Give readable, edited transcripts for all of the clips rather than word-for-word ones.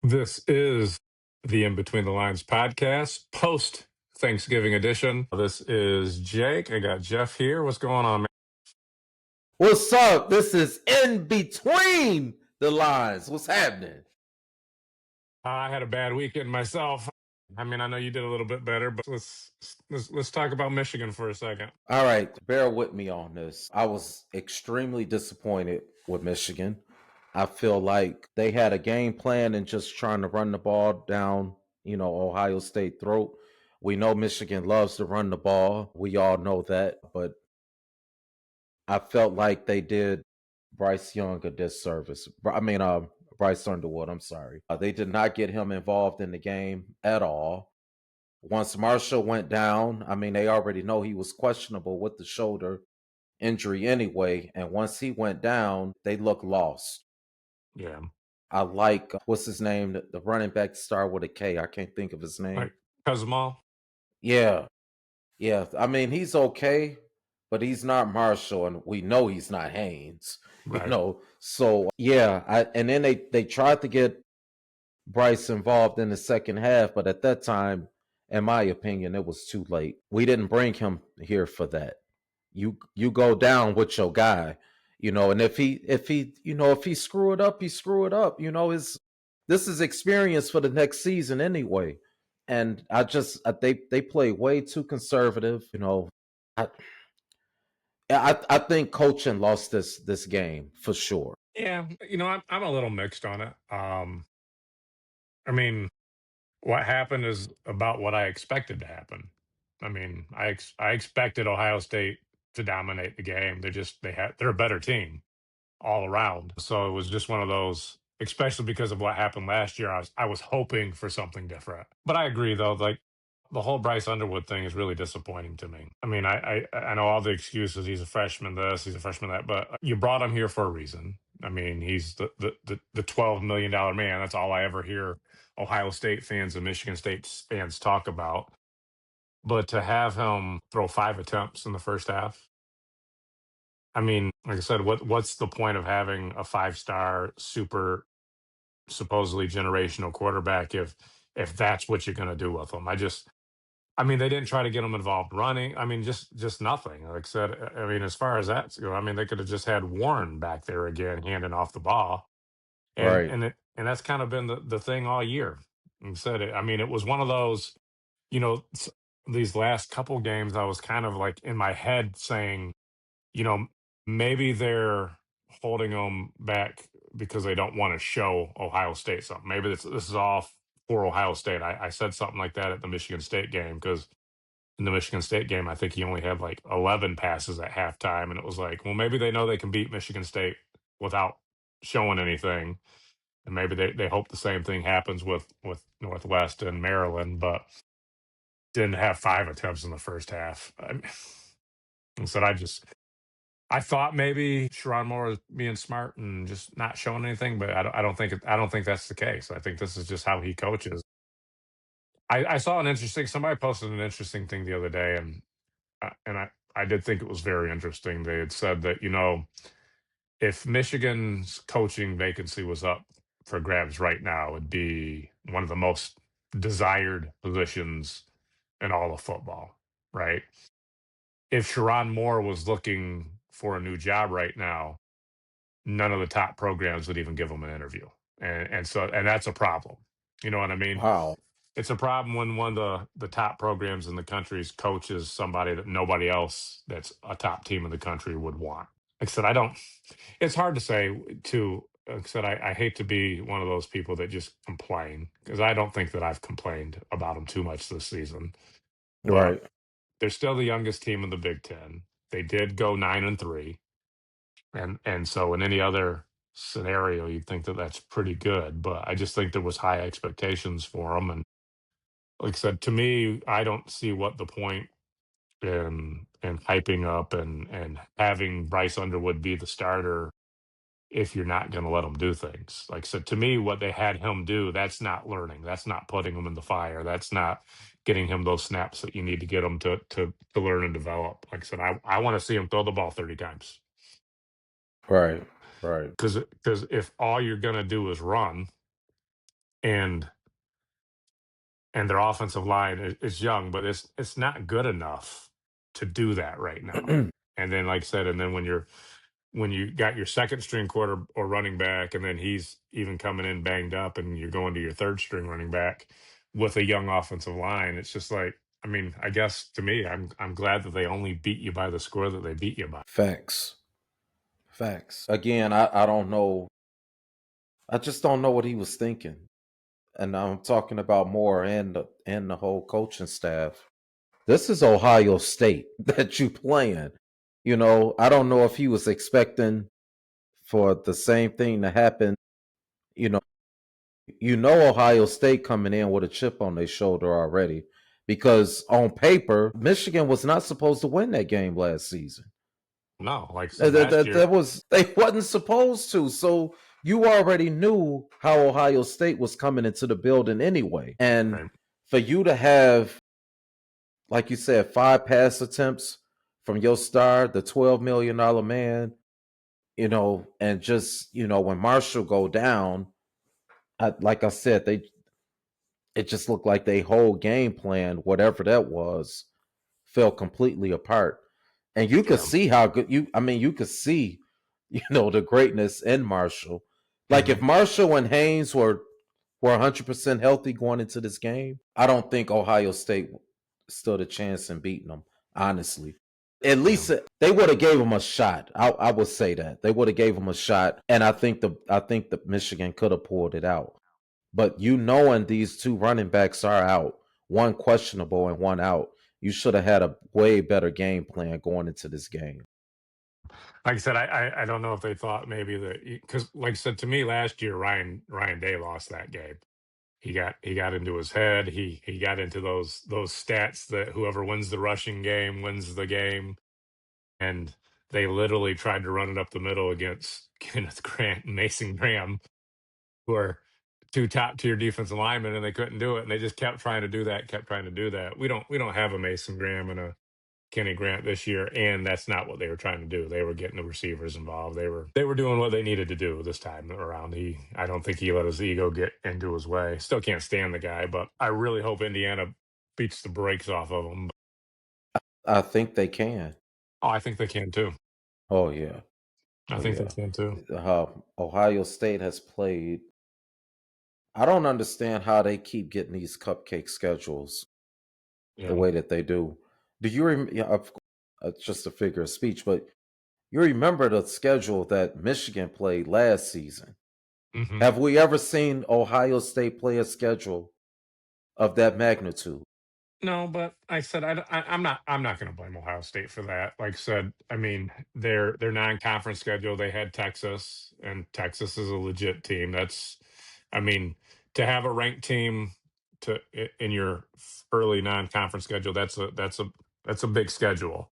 This is the In Between the Lines podcast, post Thanksgiving edition. This is Jake. I got Jeff here. What's going on, man? What's up? This is In Between the Lines. What's happening? I had a bad weekend myself. I mean, I know you did a little bit better, but let's talk about Michigan for a second. All right, bear with me on this. I was extremely disappointed with Michigan. I feel like they had a game plan and just trying to run the ball down, Ohio State throat. We know Michigan loves to run the ball. We all know that, but I felt like they did Bryce Young a disservice. Bryce Underwood. I'm sorry. They did not get him involved in the game at all. Once Marshall went down, they already know he was questionable with the shoulder injury anyway. And once he went down, they looked lost. Yeah. I like what's his name, the running back star with a K. I can't think of his name. Like Kuzma. Yeah, yeah. He's okay, but he's not Marshall, and we know he's not Haynes. Right. So yeah. And then they tried to get Bryce involved in the second half, but at that time, in my opinion, it was too late. We didn't bring him here for that. You go down with your guy, and if he screw it up, he screw it up. This is experience for the next season anyway. And they play way too conservative. I I think coaching lost this game for sure. Yeah, I'm a little mixed on it. I mean, what happened is about what I expected to happen. I mean, I expected Ohio State to dominate the game. They're a better team all around. So it was just one of those, especially because of what happened last year. I was hoping for something different. But I agree though, like the whole Bryce Underwood thing is really disappointing to me. I mean, I know all the excuses. He's a freshman this, he's a freshman that, but you brought him here for a reason. I mean, he's the $12 million man. That's all I ever hear Ohio State fans and Michigan State fans talk about. But to have him throw 5 attempts in the first half, I mean, like I said, what's the point of having a 5-star super supposedly generational quarterback if that's what you're going to do with them? I mean, they didn't try to get him involved running. I mean, just nothing. Like I said, I mean, as far as that's I mean, they could have just had Warren back there again handing off the ball, and Right. and that's kind of been the thing all year. And said it. I mean, it was one of those, you know, s- these last couple games. I was kind of like in my head saying, you know, maybe they're holding them back because they don't want to show Ohio State something. Maybe this is all for Ohio State. I said something like that at the Michigan State game because in the Michigan State game, I think he only had like 11 passes at halftime. And it was like, well, maybe they know they can beat Michigan State without showing anything. And maybe they hope the same thing happens with Northwest and Maryland, but didn't have 5 attempts in the first half. And said, I thought maybe Sharon Moore was being smart and just not showing anything, but I don't think that's the case. I think this is just how he coaches. I saw an interesting somebody posted an interesting thing the other day, and I did think it was very interesting. They had said that if Michigan's coaching vacancy was up for grabs right now, it'd be one of the most desired positions in all of football, right? If Sharon Moore was looking for a new job right now, none of the top programs would even give him an interview. And that's a problem. You know what I mean? Wow. It's a problem when one of the top programs in the country's coaches somebody that nobody else that's a top team in the country would want. Like I said, I don't it's hard to say too. Like I said, I hate to be one of those people that just complain because I don't think that I've complained about them too much this season. But Right. they're still the youngest team in the Big Ten. They did go 9-3. And so in any other scenario, you'd think that that's pretty good. But I just think there was high expectations for them. And like I said, to me, I don't see what the point in hyping up and having Bryce Underwood be the starter if you're not going to let him do things. Like I said, to me, what they had him do, that's not learning. That's not putting him in the fire. That's not getting him those snaps that you need to get him to learn and develop. Like I said, I want to see him throw the ball 30 times. Right. Right. Because if all you're going to do is run and their offensive line is young, but it's not good enough to do that right now. And then, like I said, and then when you got your second string quarter or running back, and then he's even coming in banged up, and you're going to your third string running back with a young offensive line, it's just like, I mean, I guess to me, I'm glad that they only beat you by the score that they beat you by. Facts. Facts. Again, I don't know. I just don't know what he was thinking. And I'm talking about more and the whole coaching staff. This is Ohio State that you playing. I don't know if he was expecting for the same thing to happen. You know, Ohio State coming in with a chip on their shoulder already because on paper, Michigan was not supposed to win that game last season. No, like I said, That, last that, year, that was they wasn't supposed to. So you already knew how Ohio State was coming into the building anyway. And right? for you to have, like you said, 5 pass attempts from your star, the $12 million man, and just, when Marshall go down, like I said, it just looked like they whole game plan, whatever that was, fell completely apart. And you could Yeah. see how good you could see, the greatness in Marshall. Like if Hmm. Marshall and Haynes were 100% healthy going into this game, I don't think Ohio State stood a chance in beating them, honestly. At Yeah. least they would have gave them a shot. I would say that. They would have gave them a shot, and I think the Michigan could have pulled it out. But knowing these two running backs are out, one questionable and one out, you should have had a way better game plan going into this game. Like I said, I don't know if they thought maybe that, because like I said, to me last year, Ryan Day lost that game. He got into his head. He got into those stats that whoever wins the rushing game wins the game, and they literally tried to run it up the middle against Kenneth Grant and Mason Graham, who are two top tier defensive linemen, and they couldn't do it. And they just kept trying to do that, kept trying to do that. We don't have a Mason Graham and a Kenny Grant this year, and that's not what they were trying to do. They were getting the receivers involved. They were doing what they needed to do this time around. I don't think he let his ego get into his way. Still can't stand the guy, but I really hope Indiana beats the brakes off of him. I think they can. Oh, I think they can too. Oh yeah. I Oh think they yeah. can too. Ohio State has played. I don't understand how they keep getting these cupcake schedules the Yeah. way that they do. Do you yeah, just a figure of speech, but you remember the schedule that Michigan played last season? Hmm. Have we ever seen Ohio State play a schedule of that magnitude? No, but I said I'm not going to blame Ohio State for that. Like I said, I mean their non-conference schedule. They had Texas, and Texas is a legit team. I mean, to have a ranked team in your early non-conference schedule, that's a big schedule.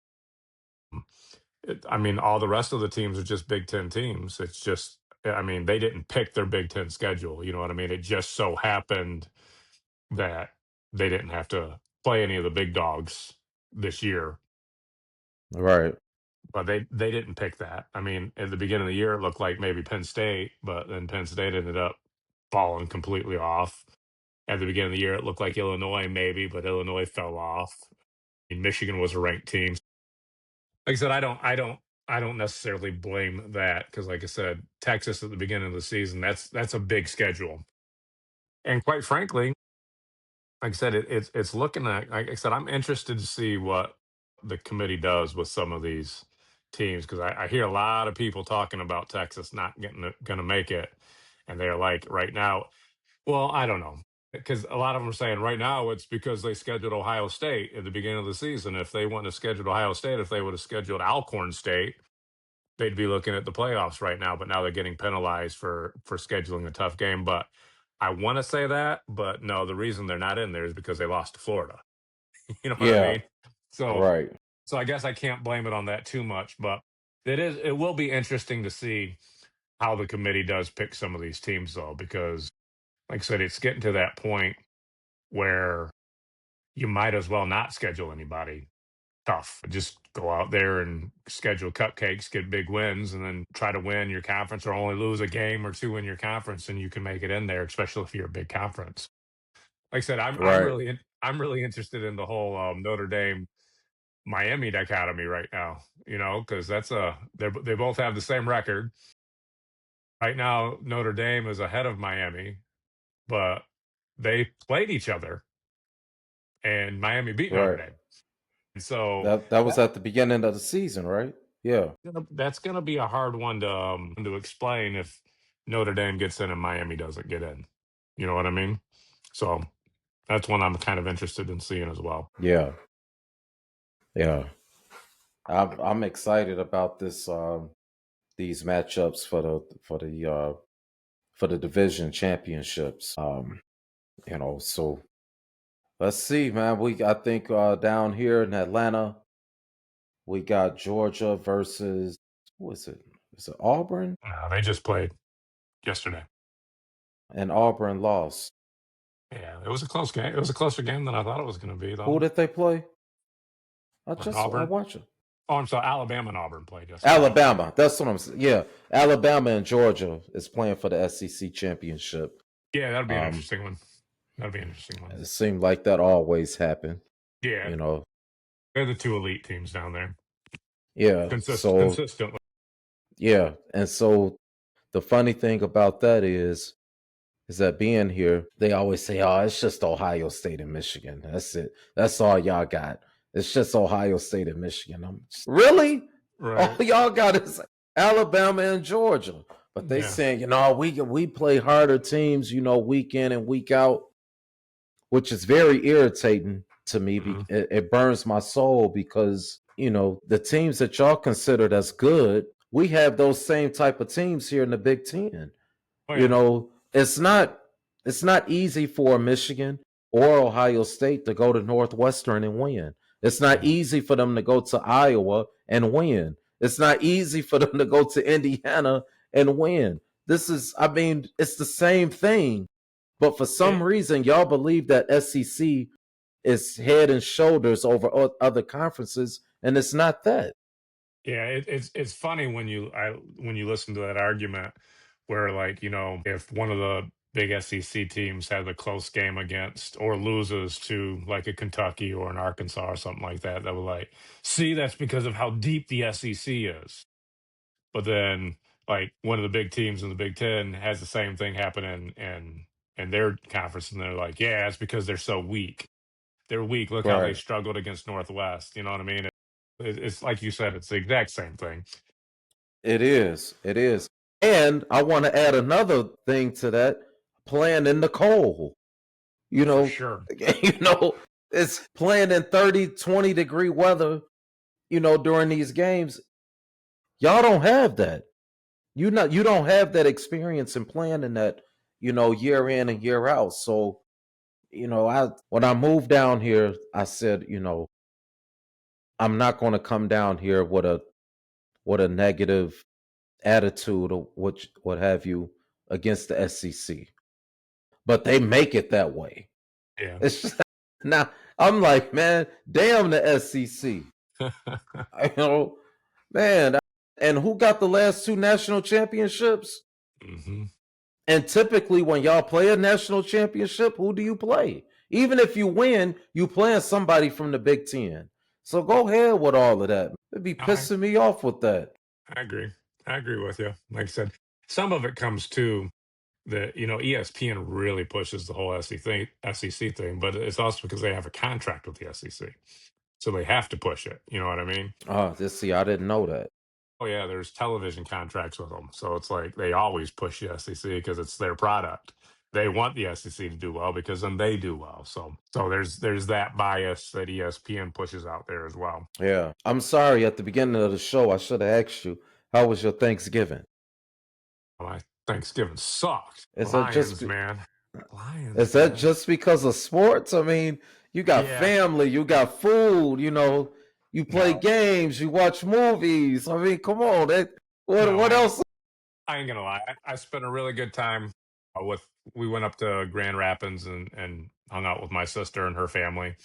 I mean, all the rest of the teams are just Big Ten teams. It's just, I mean, they didn't pick their Big Ten schedule. You know what I mean? It just so happened that they didn't have to play any of the big dogs this year, Right. but they didn't pick that. I mean, at the beginning of the year, it looked like maybe Penn State, but then Penn State ended up falling completely off. At the beginning of the year, it looked like Illinois maybe, but Illinois fell off. I mean, Michigan was a ranked team. Like I said, I don't necessarily blame that because, like I said, Texas at the beginning of the season, that's a big schedule, and quite frankly, like I said, it's looking at. Like I said, I'm interested to see what the committee does with some of these teams because I hear a lot of people talking about Texas not going to make it, and they're like right now. Well, I don't know because a lot of them are saying right now it's because they scheduled Ohio State at the beginning of the season. If they wouldn't have scheduled Ohio State, if they would have scheduled Alcorn State, they'd be looking at the playoffs right now. But now they're getting penalized for scheduling a tough game. But I want to say that, but no, the reason they're not in there is because they lost to Florida. You know what I Yeah. mean? So Right. so I guess I can't blame it on that too much, but it will be interesting to see how the committee does pick some of these teams though, because like I said, it's getting to that point where you might as well not schedule anybody tough. Just go out there and schedule cupcakes, get big wins, and then try to win your conference or only lose a game or two in your conference, and you can make it in there, especially if you're a big conference. Like I said, Right. I'm really interested in the whole Notre Dame Miami dichotomy right now. Because they both have the same record right now. Notre Dame is ahead of Miami, but they played each other, and Miami beat Notre Right. Dame. And so That was at the beginning of the season, right? Yeah. that's gonna be a hard one to explain if Notre Dame gets in and Miami doesn't get in. You know what I mean? So that's one I'm kind of interested in seeing as well. Yeah. Yeah. I'm excited about this these matchups for the division championships. So let's see, man. I think down here in Atlanta, we got Georgia versus who is it? Is it Auburn? They just played yesterday. And Auburn lost. Yeah, it was a close game. It was a closer game than I thought it was going to be, Who though. did they play? I Auburn. watch it. Oh, I'm sorry. Alabama and Auburn played yesterday. Alabama. That's what I'm saying. Yeah, Alabama and Georgia is playing for the SEC championship. Yeah, that'll be an Um, interesting one. That'll be an interesting one. it seemed like that always happened. Yeah, You know. they're the two elite teams down there. Yeah. So Consistently. yeah, and so the funny thing about that is that being here, they always say, "Oh, it's just Ohio State and Michigan. That's it. That's all y'all got. It's just Ohio State and Michigan." Really? All Right. y'all got is Alabama and Georgia. But they Yeah. saying, we play harder teams, week in and week out, which is very irritating to me. Mhm. It burns my soul because the teams that y'all considered as good, we have those same type of teams here in the Big Ten. Oh You yeah. know, it's not easy for Michigan or Ohio State to go to Northwestern and win. It's not Yeah. easy for them to go to Iowa and win. It's not easy for them to go to Indiana and win. It's the same thing. But for some It, reason, y'all believe that SEC is head and shoulders over other conferences, and it's not that. yeah. It's funny when you listen to that argument where, like, if one of the big SEC teams has a close game against or loses to like a Kentucky or an Arkansas or something like that, that will, like, see, that's because of how deep the SEC is. But then, like, one of the big teams in the Big Ten has the same thing happen in their conference, and they're like, yeah, it's because they're so weak. They're weak. Look how they Right. struggled against Northwest. You know what I mean? It's like you said, it's the exact same thing. It is. It is. And I want to add another thing to that, playing in the cold. You For know, sure. you know, it's playing in 30, 20-degree weather, during these games. Y'all don't have that. You don't have that experience in playing in that, year in and year out. So, I when I moved down here, I said, I'm not going to come down here with a negative attitude or what have you against the SEC. But they make it that way. Yeah. It's just, now I'm like, man, damn the SEC. You know, man, and who got the last two national championships? hmm And typically, when y'all play a national championship, who do you play? Even if you win, you playing somebody from the Big Ten. So go ahead with all of that. It'd be I pissing me off with that. I agree. I agree with you. Like I said, some of it comes to the ESPN really pushes the whole SEC thing, but it's also because they have a contract with the SEC, so they have to push it. You know what I mean? See, I didn't know that. Oh yeah, there's television contracts with them, so it's like they always push the SEC because it's their product. They want the SEC to do well because then they do well. So there's that bias that ESPN pushes out there as well. Yeah. I'm sorry at the beginning of the show, I should have asked you, how was your Thanksgiving? My Thanksgiving sucked. Is that just Lions, man. Lions, Is that man. just because of sports? I mean, you got Yeah. family, you got food, you play No. games, you watch movies. I mean, come on. What No, what else? I ain't gonna lie. I spent a really good time with. We went up to Grand Rapids and hung out with my sister and her family,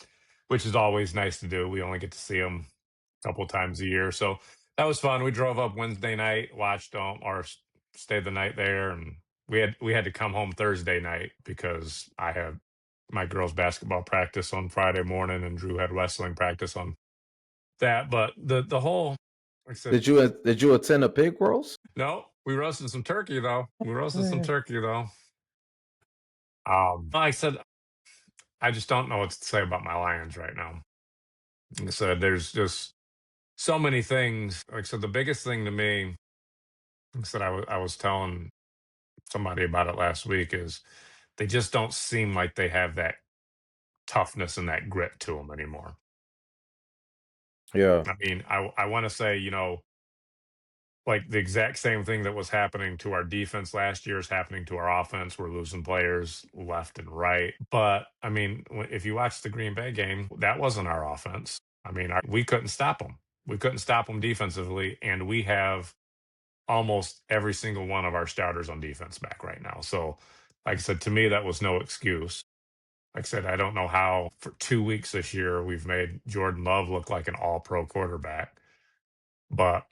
which is always nice to do. We only get to see them couple times a year. So that was fun. We drove up Wednesday night, watched stayed the night there, and we had to come home Thursday night because I had my girls' basketball practice on Friday morning, and Drew had wrestling practice on that. But the whole, like I said, Did you attend a pig roast? no, we roasted some turkey though. We roasted some Man. turkey though. Like I said, I just don't know what to say about my Lions right now. Like I said, there's just so many things. Like I said, the biggest thing to me, like I said, I was telling somebody about it last week, is they just don't seem like they have that toughness and that grit to them anymore. Yeah. I mean, I want to say, like the exact same thing that was happening to our defense last year is happening to our offense. We're losing players left and right. But I mean, if you watch the Green Bay game, that wasn't our offense. I mean, we couldn't stop them. We couldn't stop them defensively, and we have almost every single one of our starters on defense back right now. So, like I said, to me, that was no excuse. Like I said, I don't know how for 2 weeks this year we've made Jordan Love look like an all pro quarterback. But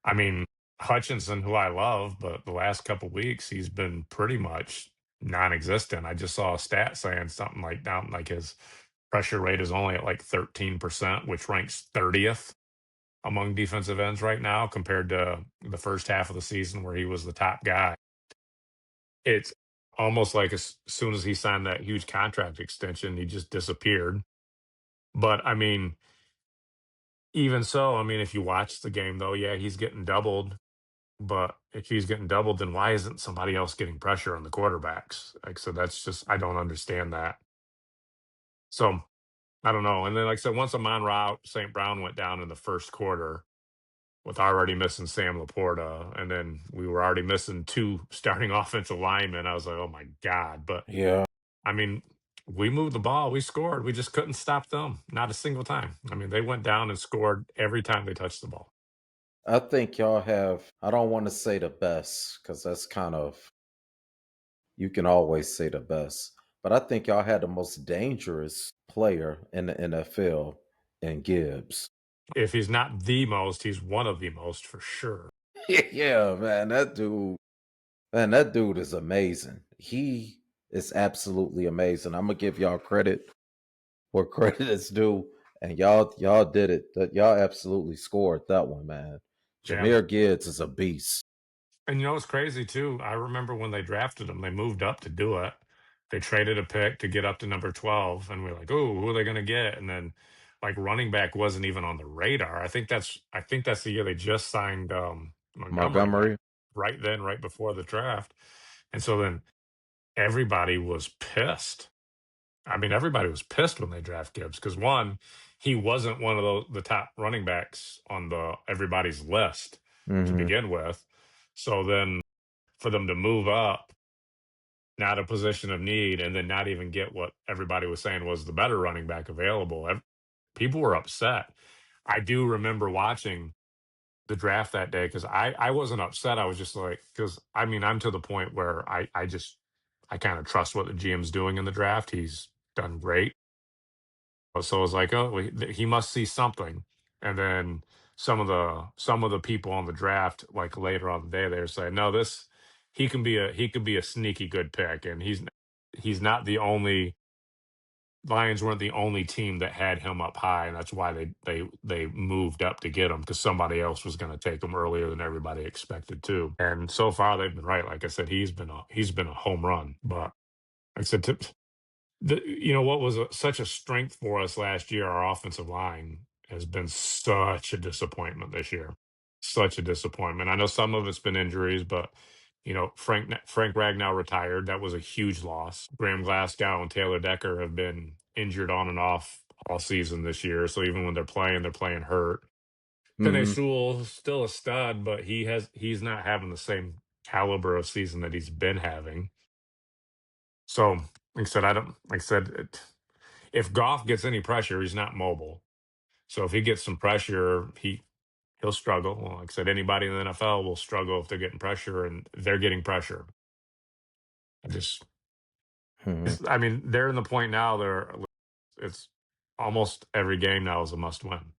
I mean, Hutchinson, who I love, but the last couple weeks he's been pretty much non-existent. I just saw a stat saying something like down like his pressure rate is only at like 13%, which ranks 30th among defensive ends right now compared to the first half of the season where he was the top guy. It's almost like as soon as he signed that huge contract extension, he just disappeared. But I mean, even so, I mean, if you watch the game though, yeah, he's getting doubled. But if he's getting doubled, then why isn't somebody else getting pressure on the quarterbacks? Like, so that's just, I don't understand that. So I don't know. And then, like I said, once Amon Ra St. Brown went down in the first quarter with already missing Sam Laporta, and then we were already missing two starting offensive linemen, I was like, oh my God. But Yeah. I mean, we moved the ball, we scored, we just couldn't stop them, not a single time. I mean, they went down and scored every time they touched the ball. I think y'all have, I don't want to say the best because that's kind of, you can always say the best, but I think y'all had the most dangerous player in the NFL in Gibbs. If he's not the most, he's one of the most for sure. Yeah, man, that dude is amazing. He is absolutely amazing. I'm gonna give y'all credit where credit is due, and y'all did it. That y'all absolutely scored that one, man. Yeah. Jameer Gibbs is a beast. And what's crazy too? I remember when they drafted him, they moved up to do it. They traded a pick to get up to number 12, and we're like, "Oh, who are they going to get?" And then, like, running back wasn't even on the radar. I think that's the year they just signed Montgomery back Montgomery. right then, right before the draft, and so then everybody was pissed. I mean, everybody was pissed when they draft Gibbs because one, he wasn't one of the top running backs on the everybody's list to Hmm. begin with. So then for them to move up, not a position of need, and then not even get what everybody was saying was the better running back available, people were upset. I do remember watching the draft that day because I wasn't upset. I was just like, because I mean, I'm to the point where I kind of trust what the GM's doing in the draft. He's done great. So I was like, oh, he must see something. And then some of the people on the draft, like later on the day, they were saying, no, this he could be a sneaky good pick, and he's not the only. Lions weren't the only team that had him up high, and that's why they moved up to get him because somebody else was going to take him earlier than everybody expected to. And so far, they've been right. Like I said, he's been a home run. But like I said, what was such a strength for us last year, our offensive line has been such a disappointment this year. Such a disappointment. I know some of it's been injuries, but Frank Ragnow retired. That was a huge loss. Graham Glasgow and Taylor Decker have been injured on and off all season this year. So even when they're playing hurt. Penei Hmm. Sewell still a stud, but he's not having the same caliber of season that he's been having. So, like I said, I don't. Like I said, if Goff gets any pressure, he's not mobile. So if he gets some pressure, he'll struggle. Well, like I said, anybody in the NFL will struggle if they're getting pressure, and they're getting pressure. I just, Hmm. I mean, they're in the point now. It's almost every game now is a must win.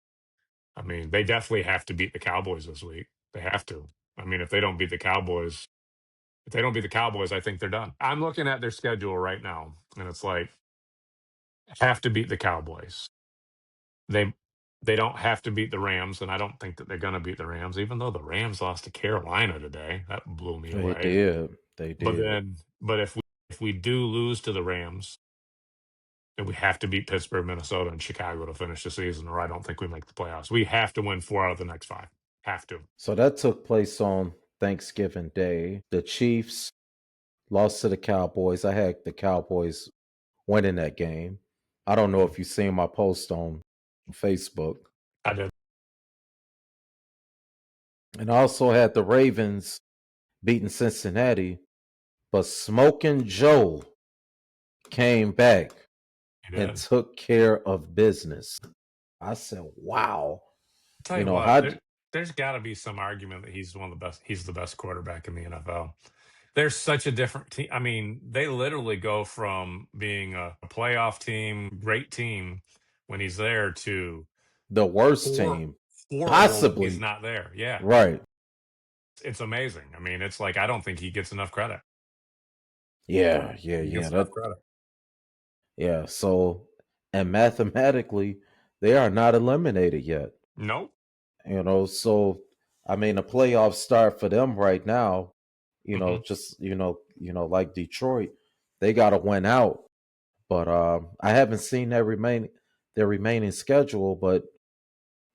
I mean, they definitely have to beat the Cowboys this week. They have to. I mean, if they don't beat the Cowboys, I think they're done. I'm looking at their schedule right now, and it's like have to beat the Cowboys. They they don't have to beat the Rams, and I don't think that they're going to beat the Rams, even though the Rams lost to Carolina today. That blew me They away. did. They But did. then, but if we do lose to the Rams, then we have to beat Pittsburgh, Minnesota, and Chicago to finish the season, or I don't think we make the playoffs. We have to win 4 out of the next 5. Have to. So that took place on Thanksgiving Day. The Chiefs lost to the Cowboys. I had the Cowboys winning that game. I don't know Mhm. if you've seen my post on Facebook. I did. And I also had the Ravens beating Cincinnati, but Smoking Joe came back I and did. took care of business. I said, wow. Tell You you know, what, how there's got to be some argument that he's one of the best. He's the best quarterback in the NFL. There's such a different team. I mean, they literally go from being a playoff team, great team when he's there, to the worst hor- team, horrible when he's possibly, not there. Yeah, right. it's amazing. I mean, it's like I don't think he gets enough credit. Yeah, yeah, He yeah. gets That enough credit. yeah. So and mathematically, they are not eliminated yet. Nope. So I mean the playoffs start for them right now, Hmm. just like Detroit, they gotta win out. But I haven't seen their remaining schedule, but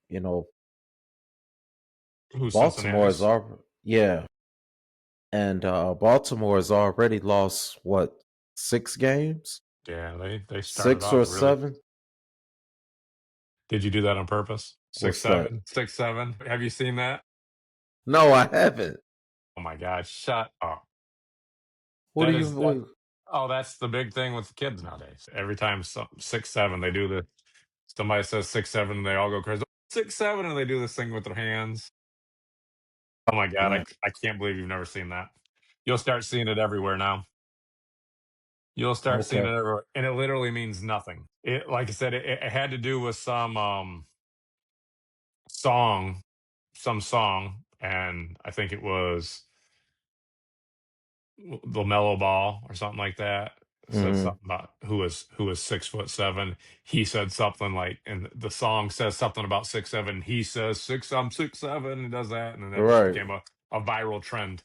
you know, Who's Baltimore is Cincinnati's? already yeah. And Baltimore has already lost what, 6 games? Yeah, they started Six off or really. seven? Did you do that on purpose? Six What's that? seven, 6-7. Have you seen that? No, I haven't. Oh my God! Shut up. What do That you is that. Oh, that's the big thing with kids nowadays. Every time 6-7, they do the somebody says 6-7, and they all go crazy. 6-7, and they do this thing with their hands. Oh my God, man? I can't believe you've never seen that. You'll start seeing it everywhere now. You'll start seeing it Okay. everywhere, and it literally means nothing. It, like I said, it had to do with some song, and I think it was the mellow ball or something like that. Said Hmm. something about who was 6'7". He said something like, and the song says something about 6'7". He says I'm 6'7", and does that, and then that just Right. became a viral trend.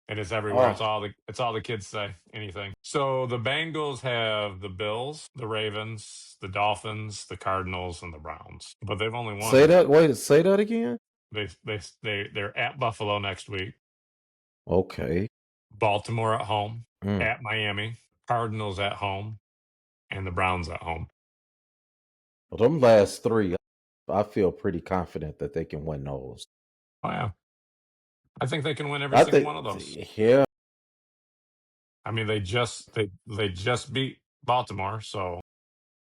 And it's everywhere. Oh, It's all the kids say. Anything. So the Bengals have the Bills, the Ravens, the Dolphins, the Cardinals, and the Browns. But they've only say won. that. Wait, say that again. They're at Buffalo next week. Okay. Baltimore at home, Mm. at Miami, Cardinals at home, and the Browns at home. Well, them last three, I feel pretty confident that they can win those. Oh yeah, I think they can win every I single think, one of those. yeah, I mean, they just beat Baltimore, so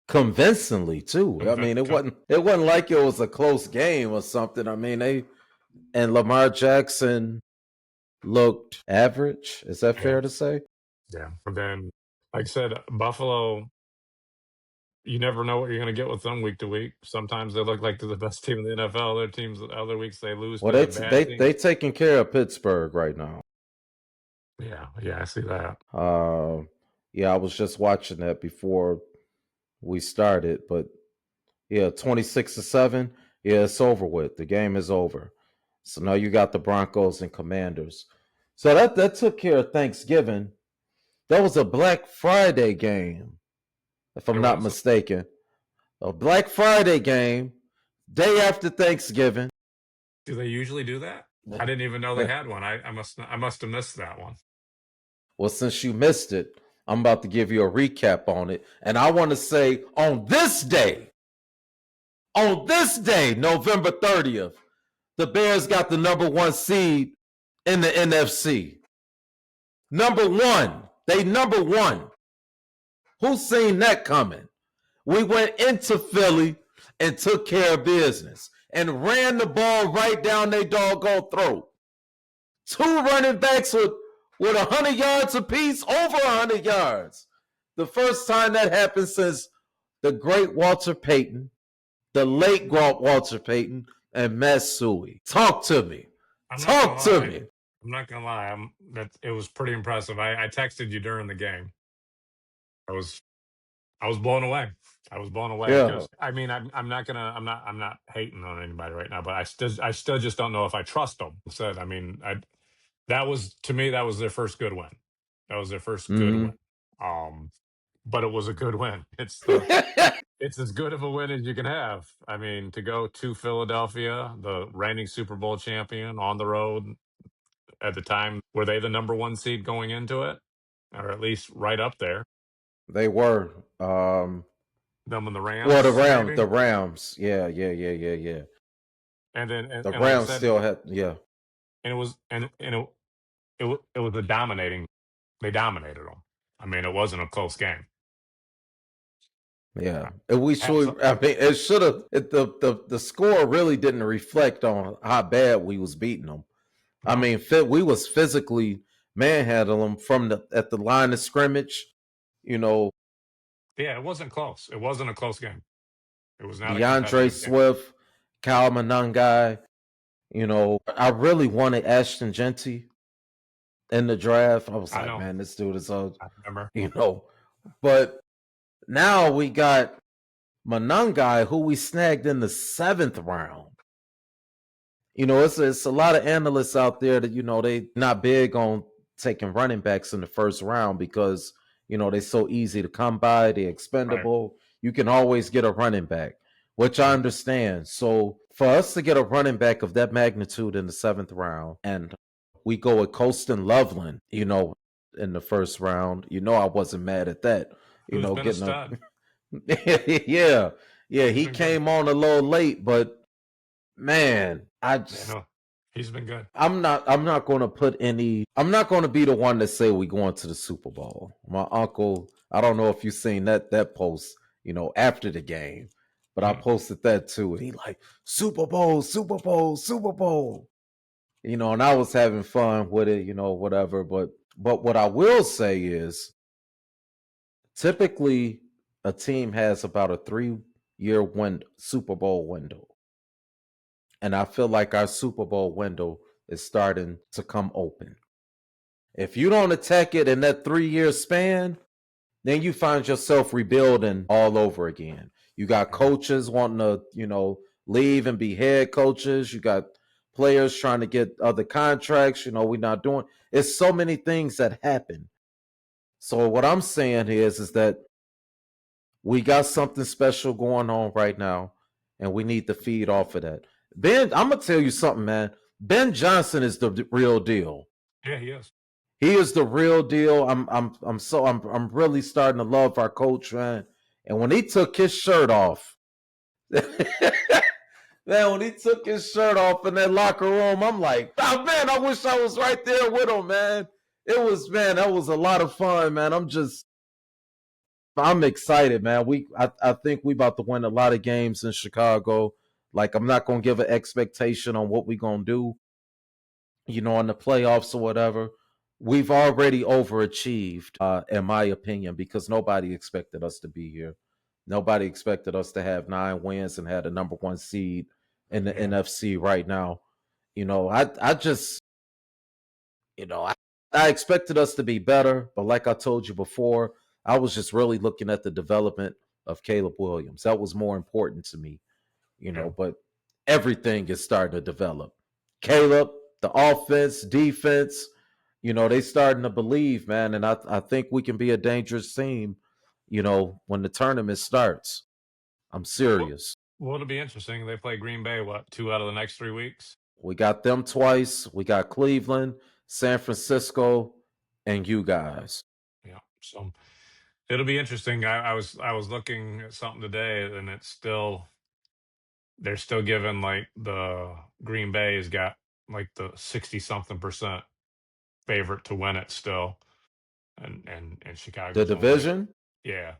convincingly too. I convi- mean, it con- wasn't like it was a close game or something. I mean, they and Lamar Jackson looked average. Is that yeah, fair to say? yeah. But then, like I said, Buffalo. You never know what you're going to get with them week to week. Sometimes they look like they're the best team in the NFL. Other teams, other weeks they lose Well, to the bad they teams. taking care of Pittsburgh right now. Yeah, yeah, I see that. Uh, yeah, I was just watching that before we started, but yeah, 26-7. Yeah, it's over with. The game is over. So now you got the Broncos and Commanders. So that took care of Thanksgiving. That was a Black Friday game, if It I'm not was. mistaken. A Black Friday game, day after Thanksgiving. Do they usually do that? I didn't even know they had one. I must have missed that one. Well, since you missed it, I'm about to give you a recap on it. And I want to say on this day, November 30th, the Bears got the number 1 seed in the NFC. Number 1. They number 1. Who's seen that coming? We went into Philly and took care of business and ran the ball right down their doggone throat. 2 running backs with 100 yards apiece, over 100 yards. The first time that happened since the great Walter Payton The late Walter Payton and Matsui. Talk to me. I'm not gonna Talk to lie. me. I'm not gonna lie. It was pretty impressive. I texted you during the game. I was I was blown away. I was blown away Yeah. because I mean I'm not hating on anybody right now, but I still just don't know if I trust them. Said I mean I that was to me that was their first good win. That was their first good Mm-hmm. win. Um, but it was a good win. It's as good of a win as you can have. I mean, to go to Philadelphia, the reigning Super Bowl champion, on the road at the time, were they the number one seed going into it, or at least right up there? They were. Them and the Well, the Rams, Rams. maybe. The Rams. Yeah, yeah, yeah, yeah, yeah. And then, The and like I Rams said, still had. Yeah, and it was, and it was a dominating. They dominated them. I mean, it wasn't a close game. yeah. And we Hats, should. I mean, it should have. The score really didn't reflect on how bad we was beating them. I no, mean, we was physically manhandling them from the at the line of scrimmage. You know, yeah, it wasn't close. It wasn't a close game. It was not a DeAndre competitive game. Swift, Kyle Monangai. You know, I really wanted Ashton Genty in the draft. I was I like, know. man, this dude is a, I remember. you know. But now we got Monangai, who we snagged in the 7th round. You know, it's a lot of analysts out there that they not big on taking running backs in the 1st round because they're so easy to come by, they're Right. expendable. You can always get a running back, which I Right. understand. So for us to get a running back of that magnitude in the 7th round, and we go with Colston Loveland, in the 1st round, I wasn't mad at that. Who's been a Getting a stud? yeah, yeah, He's he been good. came on a little late, but man, Yeah, no, he's been good. I'm not going to put any. I'm not going to be the one to say we going to the Super Bowl. My uncle, I don't know if you seen that post, after the game, but I Mm, posted that too, and he like Super Bowl, Super Bowl, Super Bowl, and I was having fun with it, whatever. But what I will say is, typically a team has about a 3-year Super Bowl window. And I feel like our Super Bowl window is starting to come open. If you don't attack it in that 3-year span, then you find yourself rebuilding all over again. You got yeah. coaches wanting to, leave and be head coaches. You got players trying to get other contracts. We're not doing. It's so many things that happen. So what I'm saying is that we got something special going on right now, and we need to feed off of that. Ben, I'm gonna tell you something, man. Ben Johnson is the real deal. Yeah, he is. He is the real deal. I'm really starting to love our coach, man. And when he took his shirt off, man, when he took his shirt off in that locker room, I'm like, oh man, I wish I was right there with him, man. It was, man, that was a lot of fun, man. I'm excited, man. I think we about to win a lot of games in Chicago. Like, I'm not gonna give an expectation on what we gonna do, in the playoffs or whatever. We've already overachieved, in my opinion, because nobody expected us to be here. Nobody expected us to have 9 wins and had a number one seed in the Yeah. NFC right now. I just, I expected us to be better, but like I told you before, I was just really looking at the development of Caleb Williams. That was more important to me, Yeah. but everything is starting to develop. Caleb, the offense, defense, they starting to believe, man, and I think we can be a dangerous team, when the tournament starts. I'm Well, serious. well, it'll be interesting. They play Green Bay, what, 2 out of the next 3 weeks? We got them twice. We got Cleveland, San Francisco, and you guys. Yeah. So it'll be interesting. I was looking at something today, and they're still giving like the Green Bay's got like the 60 something percent favorite to win it still, and The Chicago's only like, division? yeah,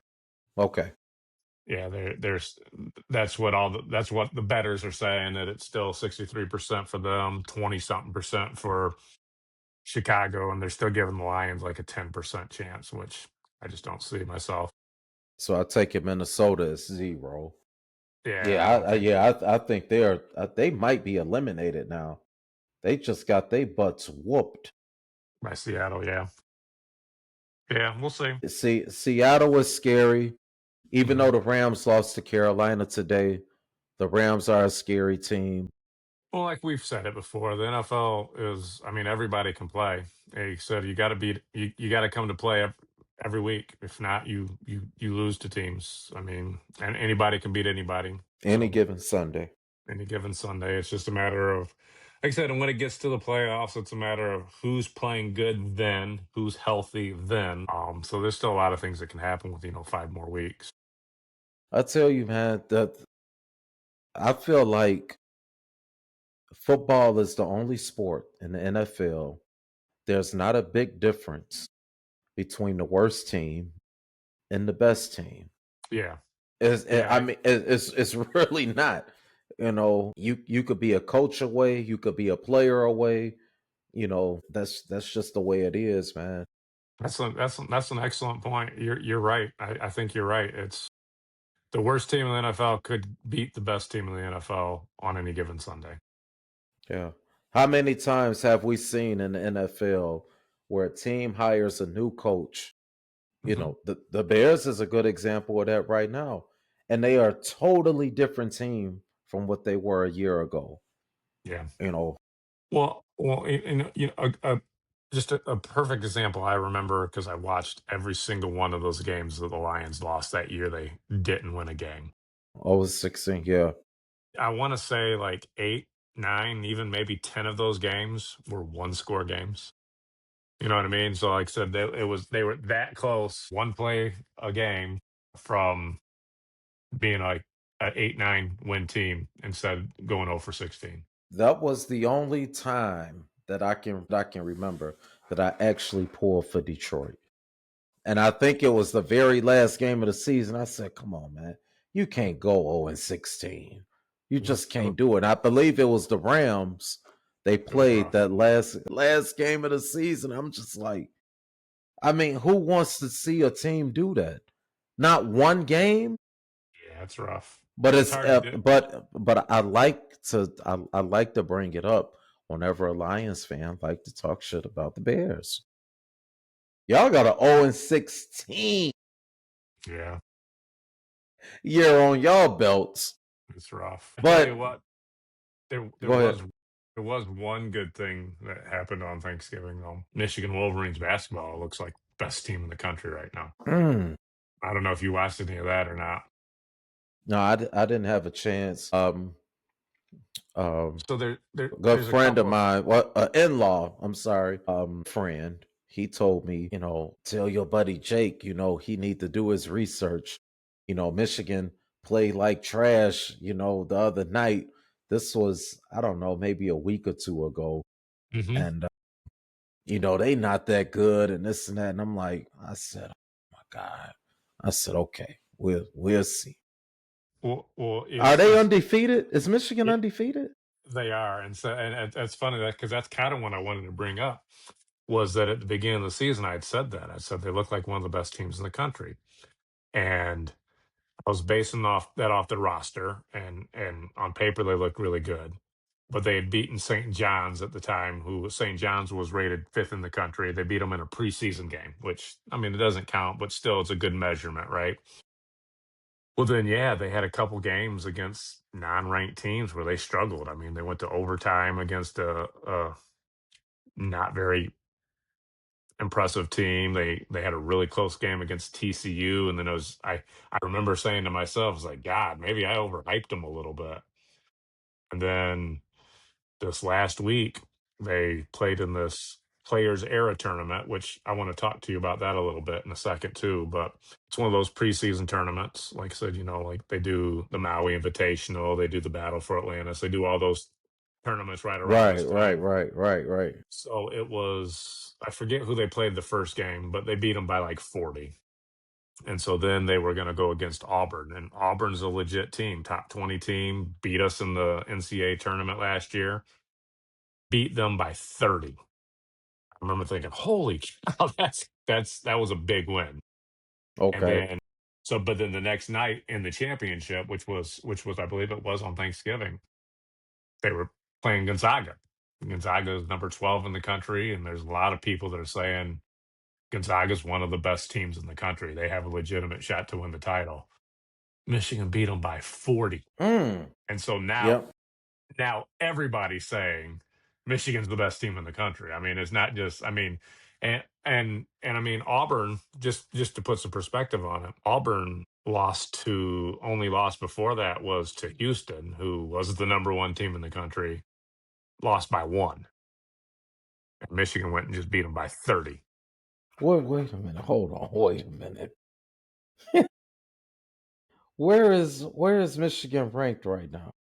Okay. yeah. There's that's what the betters are saying, that it's still 63% for them, 20 something percent for Chicago, and they're still giving the Lions like a 10% chance, which I just don't see myself. So I take it Minnesota is 0. Yeah, I Yeah, don't think I think they might be eliminated now. They just got their butts whooped. by Seattle. Yeah, yeah, we'll see. See, Seattle was scary. Even Hmm. though the Rams lost to Carolina today, the Rams are a scary team. Well, like we've said it before, the NFL is. I mean, everybody can play. Like you said, you got to beat. You got to come to play every week. If not, you lose to teams. I mean, and anybody can beat anybody. Any So given Sunday. any given Sunday. It's just a matter of, like I said, and when it gets to the playoffs, it's a matter of who's playing good then, who's healthy then. So there's still a lot of things that can happen with 5 more weeks. I tell you, man, that I feel like football is the only sport in the NFL. There's not a big difference between the worst team and the best team. Yeah, I yeah, mean, it's really not. You could be a coach away, you could be a player away. That's just the way it is, man. that's an excellent point. You're right. I think you're right. It's the worst team in the NFL could beat the best team in the NFL on any given Sunday. Yeah. How many times have we seen in the NFL where a team hires a new coach? Hmm. The Bears is a good example of that right now. And they are a totally different team from what they were a year ago. Yeah. You know, Well, just a perfect example. I remember because I watched every single one of those games that the Lions lost that year. They didn't win a game. always 16, yeah. I want to say like eight, nine, even maybe 10 of those games were one score games. You know what I mean? So, like I said, they were that close, one play a game from being like an 8-9 win team instead of going 0 for 16. That was the only time that I can remember that I actually pulled for Detroit. And I think it was the very last game of the season. I said, "Come on, man. You can't go 0-16. You It was, just can't do it." I believe it was the Rams. They it was played rough. that last game of the season. I'm just like, I mean, who wants to see a team do that? Not one game, Yeah, it's rough. but It's it's hard to do. but I like to bring it up whenever a Lions fan like to talk shit about the Bears. Y'all got a 0-16 Yeah, year on y'all belts. it's rough. I tell you But what, there there go was ahead. there was one good thing that happened on Thanksgiving though. Michigan Wolverines basketball looks like best team in the country right now. Mm. I don't know if you watched any of that or not. No, I didn't have a chance. Um, So a good there's a friend of couple of mine, what in-law, I'm sorry, friend, he told me, tell your buddy Jake, he need to do his research. Michigan played like trash, the other night. This was, I don't know, maybe a week or two ago. hmm. And they not that good and this and that. And I said, oh my God. I said, okay, we'll see. Well, Are they undefeated? Is Michigan it, undefeated? they are, and so that's funny that because that's kind of what I wanted to bring up was that at the beginning of the season I had said that I said they look like one of the best teams in the country, and I was basing off the roster, and on paper they looked really good, but they had beaten St. John's at the time, who St. John's was rated fifth in the country. They beat them in a preseason game, which I mean it doesn't count, but still it's a good measurement, right? Well, then yeah, they had a couple games against non-ranked teams where they struggled. I mean, they went to overtime against a not very impressive team. They had a really close game against TCU, and then I remember saying to myself, I was like, God, maybe I overhyped them a little bit. And then this last week, they played in this Players Era tournament, which I want to talk to you about that a little bit in a second too. But it's one of those preseason tournaments. Like I said, like they do the Maui Invitational, they do the Battle for Atlantis, they do all those tournaments right around Right, this right, time. right, right, right. So it was, I forget who they played the first game, but they beat them by like 40. And so then they were going to go against Auburn, and Auburn's a legit team, top 20 team, beat us in the NCAA tournament last year, beat them by 30. I remember thinking, "Holy cow, that was a big win." And Okay. then So, but then the next night in the championship, which was I believe it was on Thanksgiving, they were playing Gonzaga. Gonzaga is number 12 in the country, and there's a lot of people that are saying Gonzaga is one of the best teams in the country. They have a legitimate shot to win the title. Michigan beat them by 40, Mm. and so now Yep. now everybody's saying Michigan's the best team in the country. I mean, it's not just. I mean, and I mean Auburn. Just to put some perspective on it, Auburn only lost before that was to Houston, who was the number one team in the country, lost by one. And Michigan went and just beat them by 30. Wait a minute. Hold on. Wait a minute. Where is Michigan ranked right now?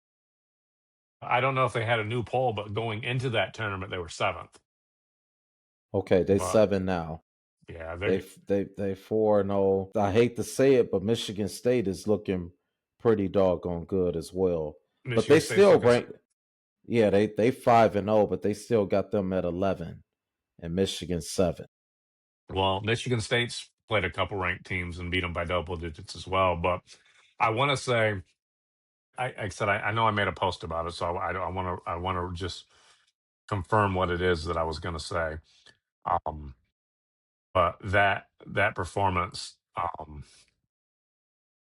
I don't know if they had a new poll, but going into that tournament, they were seventh. Okay, they But 7 now. yeah, They 4-0. I hate to say it, but Michigan State is looking pretty doggone good as well. But Michigan they State's still looking. rank. Yeah, they 5-0, but they still got them at 11, and Michigan 7. Well, Michigan State's played a couple ranked teams and beat them by double digits as well. But I want to say, like I said, I know I made a post about it, so I want to just confirm what it is that I was going to say. Um, but that performance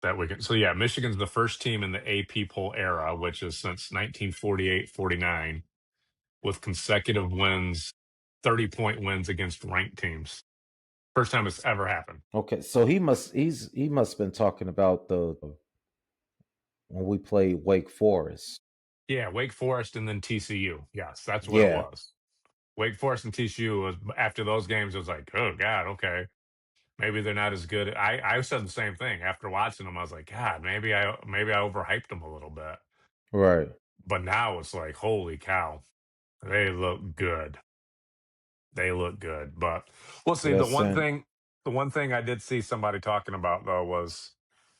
that we can. So yeah, Michigan's the first team in the AP poll era, which is since 1948-49, with consecutive wins, 30-point wins against ranked teams. First time it's ever happened. Okay, so he must been talking about the when we played Wake Forest. Yeah, Wake Forest and then TCU. Yes, that's what it Yeah, was. Wake Forest and TCU was after those games. It was like, oh God, okay, maybe they're not as good. I said the same thing after watching them. I was like, God, maybe I overhyped them a little bit. right. But now it's like, holy cow, they look good. They look good. But we'll So see. that's saying, The one thing I did see somebody talking about though was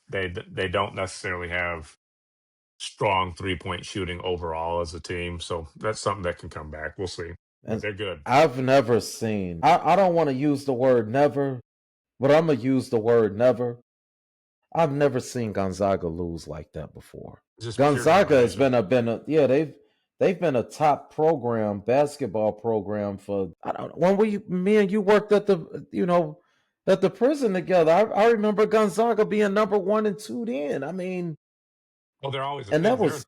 they don't necessarily have strong 3-point shooting overall as a team. So that's something that can come back. We'll see. But and they're good. I've never seen. I don't want to use the word never, but I'm gonna use the word never. I've never seen Gonzaga lose like that before. Just pure Gonzaga has domination. been a yeah, they've been a top program, basketball program for I don't when we me and you worked at the at the prison together. I remember Gonzaga being number 1 and 2 then. I mean, Oh, they're always and yeah, that was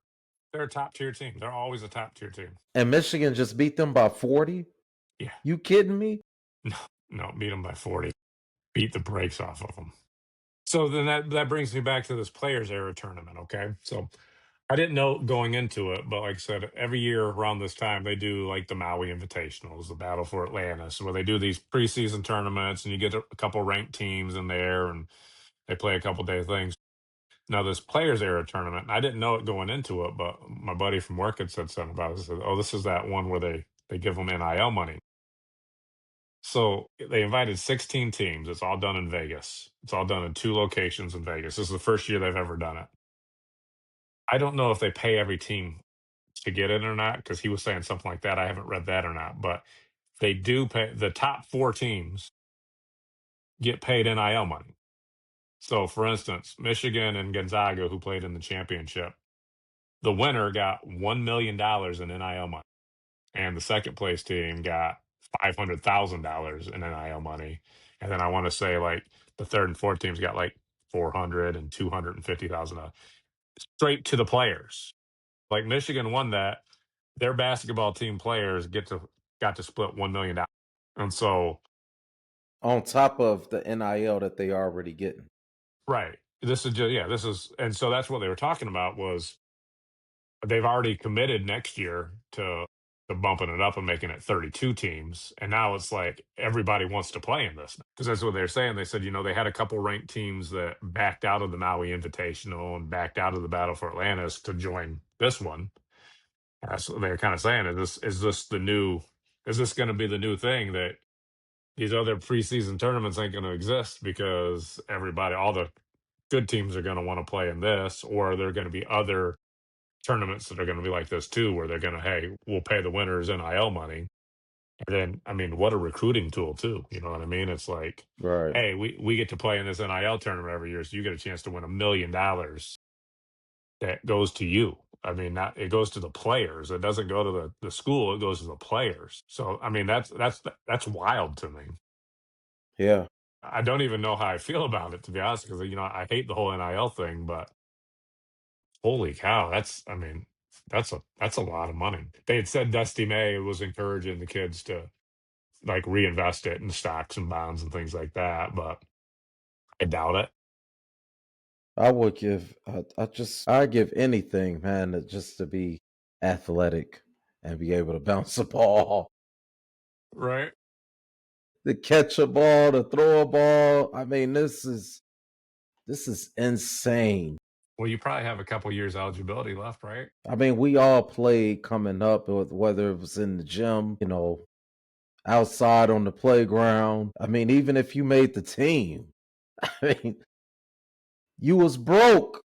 they're a top tier team. They're always a top tier team. and Michigan just beat them by 40. Yeah. You kidding me? No, no, beat them by 40. Beat the brakes off of them. So then that brings me back to this players era tournament, okay? So I didn't know going into it, but like I said, every year around this time they do like the Maui Invitationals, the Battle for Atlantis, where they do these preseason tournaments and you get a couple ranked teams in there and they play a couple day things. Now this players era tournament, I didn't know it going into it, but my buddy from work had said something about it. He said, "Oh, this is that one where they give them NIL money." So they invited 16 teams. It's all done in Vegas. It's all done in two locations in Vegas. This is the first year they've ever done it. I don't know if they pay every team to get in or not because he was saying something like that. I haven't read that or not, but they do pay. The top four teams get paid NIL money. So, for instance, Michigan and Gonzaga, who played in the championship, the winner got $1 million in NIL money, and the second place team got $500,000 in NIL money. And then I want to say like the third and fourth teams got like 400 and 250,000 straight to the players. Like Michigan won that. Their basketball team players got to split $1 million. And so, On top of the NIL that they already getting. right. This is just, yeah, this is, and so that's what they were talking about was they've already committed next year to bumping it up and making it 32 teams. And now it's like everybody wants to play in this because that's what they're saying. They said, they had a couple ranked teams that backed out of the Maui Invitational and backed out of the Battle for Atlantis to join this one. That's what they're kind of saying. Is this going to be the new thing that these other preseason tournaments ain't going to exist because all the good teams are going to want to play in this, or there are going to be other tournaments that are going to be like this too, where they're going to, hey, we'll pay the winners NIL money. And then, I mean, what a recruiting tool too. You know what I mean? It's like, Right. hey, we get to play in this NIL tournament every year, so you get a chance to win $1 million that goes to you. I mean, not it goes to the players. It doesn't go to the school. It goes to the players. So, I mean, that's wild to me. Yeah. I don't even know how I feel about it, to be honest, because I hate the whole NIL thing. But holy cow, I mean, that's a lot of money. They had said Dusty May was encouraging the kids to like reinvest it in stocks and bonds and things like that, but I doubt it. I would give. I give anything, man, just to be athletic and be able to bounce a ball, Right. to catch a ball, to throw a ball. I mean, this is insane. Well, you probably have a couple years eligibility left, right? I mean, we all played coming up, whether it was in the gym, outside on the playground. I mean, even if you made the team, I mean, you was broke.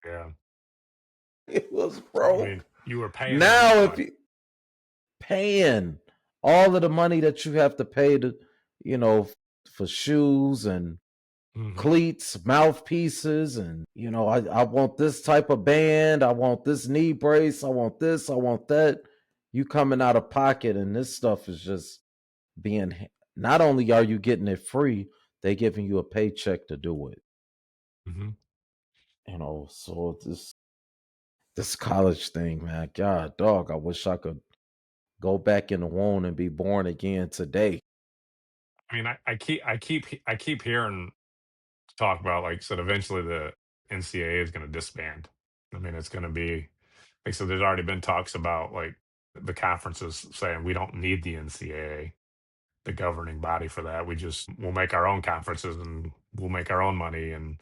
Yeah. It was I broke. mean, you were paying them Now, enough if money. you paying all of the money that you have to pay to, you know, for shoes and Hmm. cleats, mouthpieces, and I want this type of band, I want this knee brace, I want this, I want that. You coming out of pocket, and this stuff is just being. Not only are you getting it free, they giving you a paycheck to do it. Hmm. So this college thing, man, God, dog, I wish I could go back in the womb and be born again today. I mean, I keep hearing talk about like said eventually the NCAA is going to disband. I mean, it's going to be like so. There's already been talks about like the conferences saying we don't need the NCAA, the governing body for that. We'll make our own conferences and we'll make our own money. And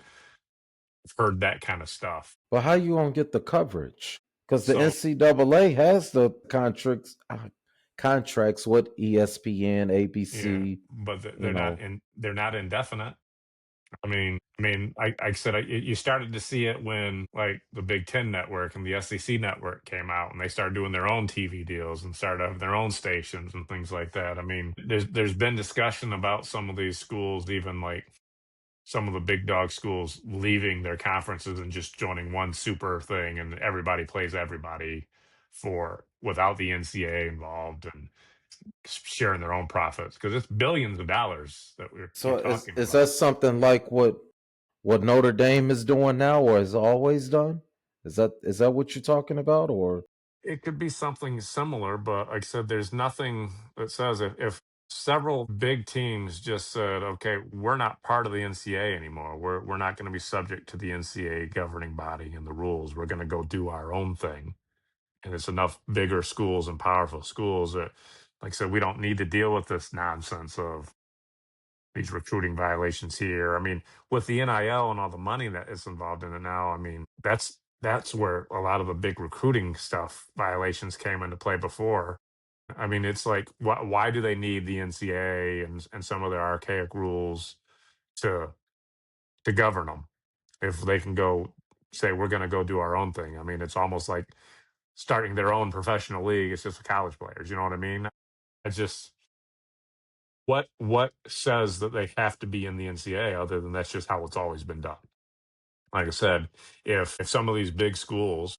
I've heard that kind of stuff. But how you gonna get the coverage? Because the So NCAA has the contracts with ESPN, yeah, ABC. but You know, they're not indefinite. I said you started to see it when like the Big Ten network and the SEC network came out, and they started doing their own TV deals and started having their own stations and things like that. I mean, there's been discussion about some of these schools, even like some of the big dog schools leaving their conferences and just joining one super thing, and everybody plays everybody for without the NCAA involved and sharing their own profits because it's billions of dollars that you're so talking is that about. something like what Notre Dame is doing now, or has always done? Is that what you're talking about, or It could be something similar, but like I said, there's nothing that says if several big teams just said, okay, we're not part of the NCAA anymore. We're not going to be subject to the NCAA governing body and the rules. We're going to go do our own thing. And it's enough bigger schools and powerful schools that, like I said, we don't need to deal with this nonsense of these recruiting violations here. I mean, with the NIL and all the money that is involved in it now, I mean, that's where a lot of the big recruiting stuff violations came into play before. I mean, it's like, why do they need the NCAA and some of their archaic rules to govern them if they can go say we're going to go do our own thing? I mean, it's almost like starting their own professional league. It's just for college players. You know what I mean? It's just what says that they have to be in the NCAA other than that's just how it's always been done. Like I said, if some of these big schools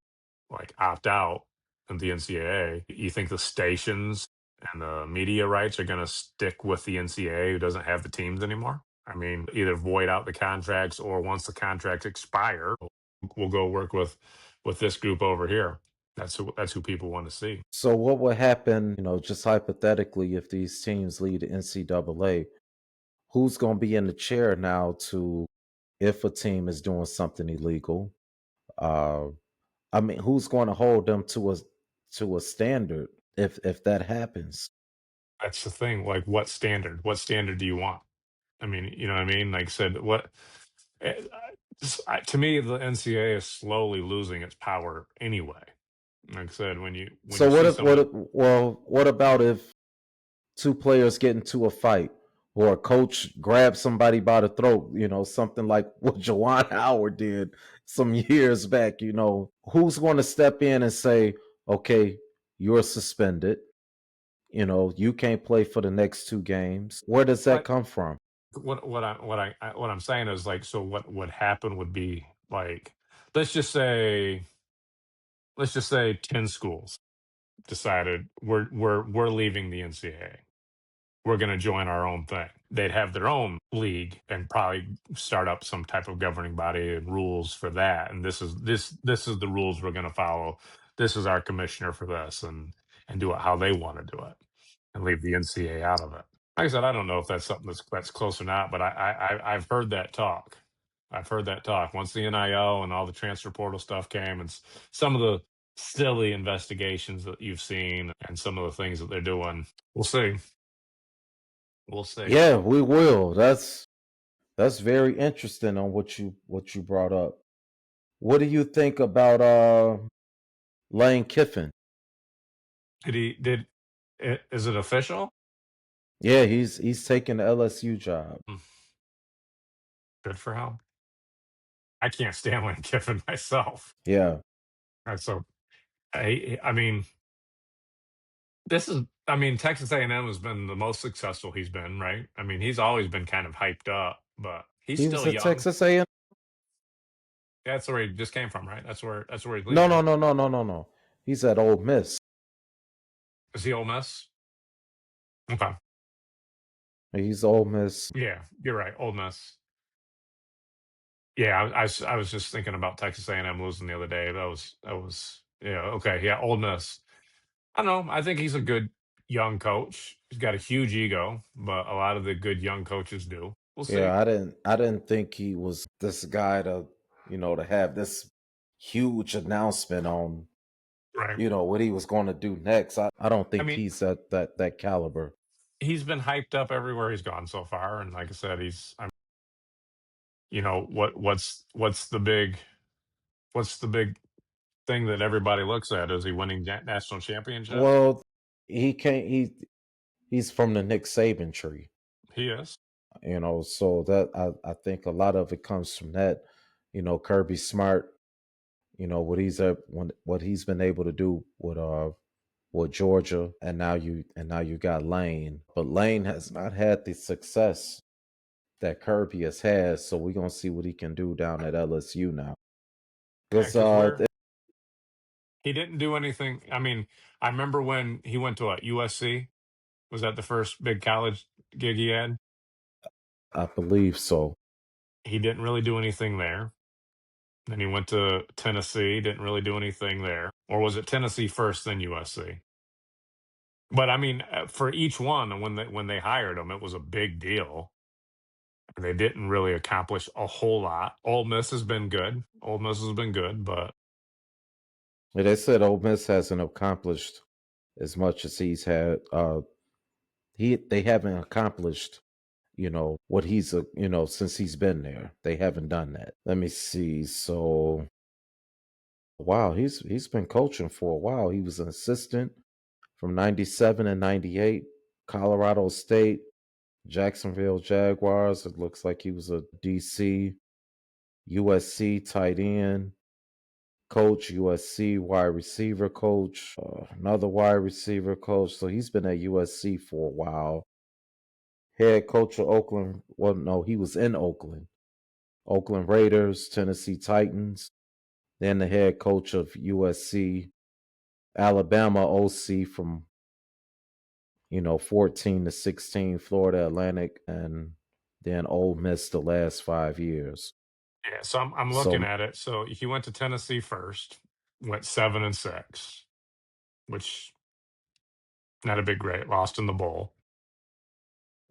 like opt out of the NCAA, you think the stations and the media rights are going to stick with the NCAA who doesn't have the teams anymore? I mean, either void out the contracts or once the contracts expire, we'll go work with this group over here. That's who people want to see. so what would happen? Just hypothetically, if these teams lead the NCAA, who's gonna be in the chair now to if a team is doing something illegal? Uh, I mean, who's going to hold them to a standard if that happens? That's the thing. Like, what standard? What standard do you want? I mean, you know what I mean? Like I said, eh, to me, the NCAA is slowly losing its power anyway. Like I said, when So you what see if some of what about if two players get into a fight or a coach grabs somebody by the throat? Something like what Jawan Howard did some years back. Who's going to step in and say, "Okay, you're suspended. You can't play for the next two games. Where does that But come from? what I'm saying is like, so what would happen would be like, let's just say let's just say 10 schools decided we're leaving the NCAA. We're going to join our own thing. They'd have their own league and probably start up some type of governing body and rules for that. And this is the rules we're going to follow. This is our commissioner for this, and do it how they want to do it, and leave the NCAA out of it. Like I said, I don't know if that's something that's close or not, but I've heard that talk. I've heard that talk. Once the NIL and all the transfer portal stuff came, and some of the silly investigations that you've seen, and some of the things that they're doing, we'll see. We'll see. Yeah, we will. That's very interesting on what you brought up. What do you think about Lane Kiffin? Did he? Did is it official? Yeah, he's taking the LSU job. Mm, good for him. I can't stand Lane Kiffin myself. Yeah, And so I mean, this is. I mean, Texas A&M has been the most successful he's been, right? I mean, he's always been kind of hyped up, but he's he was still at young. Texas A&M. That's where he just came from, right? That's where he's No, no, leaving. no, no, no, no, no. He's at Ole Miss. Is he Ole Miss? Okay. He's Ole Miss. Yeah, you're right. Ole Miss. Yeah, I was just thinking about Texas A&M losing the other day. That was yeah, okay. Yeah, Ole Miss. I don't know. I think he's a good young coach. He's got a huge ego, but a lot of the good young coaches do. We'll see. Yeah, I didn't think he was this guy to have this huge announcement on, Right. what he was going to do next. I don't I think mean, he's at that caliber. he's been hyped up everywhere he's gone so far, and like I said, what's the big thing that everybody looks at? Is he winning national championships? Well, he can't. He's from the Nick Saban tree. He is. So that I think a lot of it comes from that. Kirby Smart. What he's been able to do with Georgia, and now you got Lane, but Lane has not had the success that Kirby has had. So we're gonna see what he can do down at LSU now. Yeah, Because because he didn't do anything. I mean, I remember when he went to what, USC. Was that the first big college gig he had? I believe so. He didn't really do anything there. Then he went to Tennessee, didn't really do anything there. Or was it Tennessee first, then USC? But I mean, for each one, when they hired him, it was a big deal. And they didn't really accomplish a whole lot. Ole Miss has been good. Ole Miss has been good, but And they said Ole Miss hasn't accomplished as much as he's had. They haven't accomplished, what since he's been there. They haven't done that. Let me see. So wow, he's been coaching for a while. He was an assistant from 97 and 98, Colorado State, Jacksonville Jaguars. It looks like he was a DC, USC tight end coach, USC wide receiver coach, another wide receiver coach. So he's been at USC for a while. Head coach of Oakland. Well, no, he was in Oakland. Oakland Raiders, Tennessee Titans. Then the head coach of USC, Alabama OC from 14 to 16, Florida Atlantic, and then Ole Miss the last 5 years. yeah. So I'm looking So at it. So he went to Tennessee first, went 7-6, which not a big great, lost in the bowl.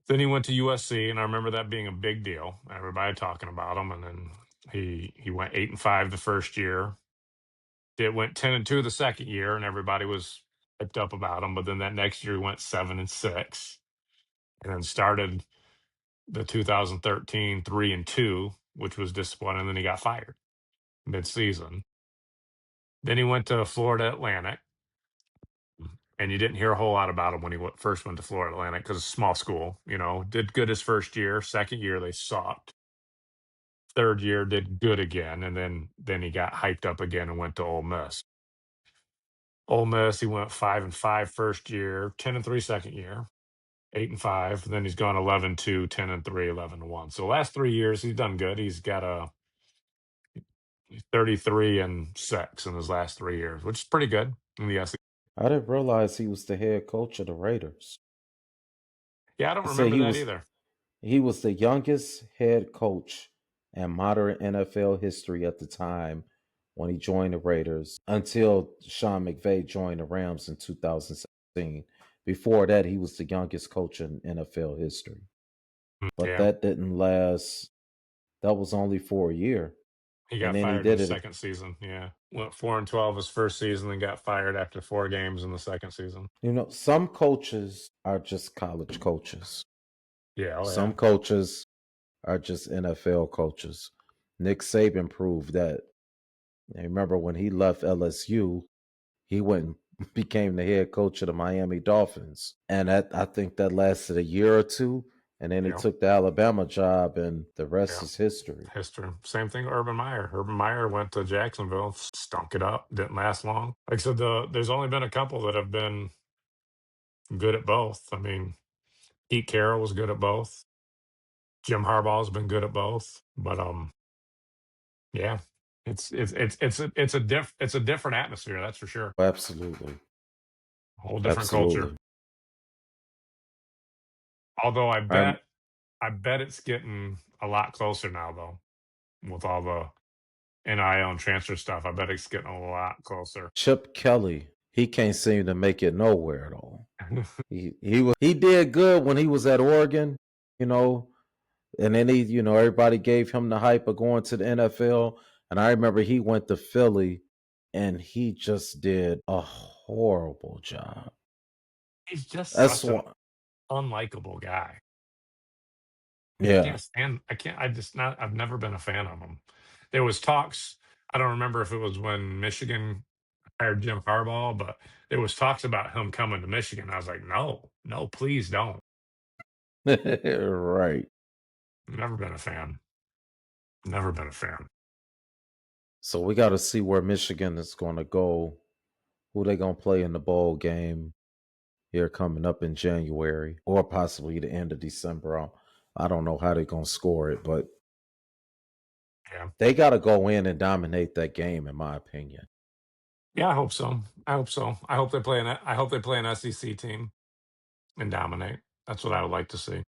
Then he went to USC, and I remember that being a big deal. Everybody talking about him, and then he went 8-5 the first year. It went 10-2 the second year, and everybody was hyped up about him. But then that next year he went 7-6, and then started the 2013 3-2, which was disappointing. And then he got fired mid-season. Then he went to Florida Atlantic, and you didn't hear a whole lot about him when he first went to Florida Atlantic because it's a small school. Did good his first year. Second year they sucked. Third year did good again, and then he got hyped up again and went to Ole Miss. Ole Miss, he went 5-5 first year, 10-3 second year, 8-5. Then he's gone 11-2, 10-3, 11-1. So the last 3 years he's done good. He's got a 33-6 in his last 3 years, which is pretty good in the SEC. I didn't realize he was the head coach of the Raiders. Yeah, I don't It said remember that either. he was the youngest head coach in modern NFL history at the time when he joined the Raiders until Sean McVay joined the Rams in 2016. Before that, he was the youngest coach in NFL history. But Yeah, that didn't last. That was only for a year. he And got then he fired in did his it. second season. Yeah, went 4-12 his first season, and got fired after 4 games in the second season. Some coaches are just college coaches. Yeah, oh Some yeah, coaches are just NFL coaches. Nick Saban proved that. I remember when he left LSU, he went and became the head coach of the Miami Dolphins. And I think that lasted a year or two. And then he yeah, took the Alabama job, and the rest yeah. is history. History. Same thing with Urban Meyer. Urban Meyer went to Jacksonville, stunk it up, didn't last long. Like I said, there's only been a couple that have been good at both. I mean, Pete Carroll was good at both. Jim Harbaugh's been good at both. But yeah, it's a different atmosphere, that's for sure. Absolutely. A whole different culture. Absolutely. Although I'm I bet it's getting a lot closer now though, with all the NIL and transfer stuff. I bet it's getting a lot closer. Chip Kelly. He can't seem to make it nowhere at all. He did good when he was at Oregon, you know, and then everybody gave him the hype of going to the NFL. And I remember he went to Philly and he just did a horrible job. He's just That's such an what, unlikable guy. Like yeah. I can't, I just not, I've never been a fan of him. There was talks, I don't remember if it was when Michigan hired Jim Harbaugh, but there was talks about him coming to Michigan. I was like, no, no, please don't. Right. Never been a fan. Never been a fan. So we got to see where Michigan is going to go, who they going to play in the bowl game here coming up in January or possibly the end of December. I don't know how they're going to score it, but Yeah. they got to go in and dominate that game, in my opinion. Yeah, I hope so. I hope so. I hope they play an SEC team and dominate. That's what I would like to see.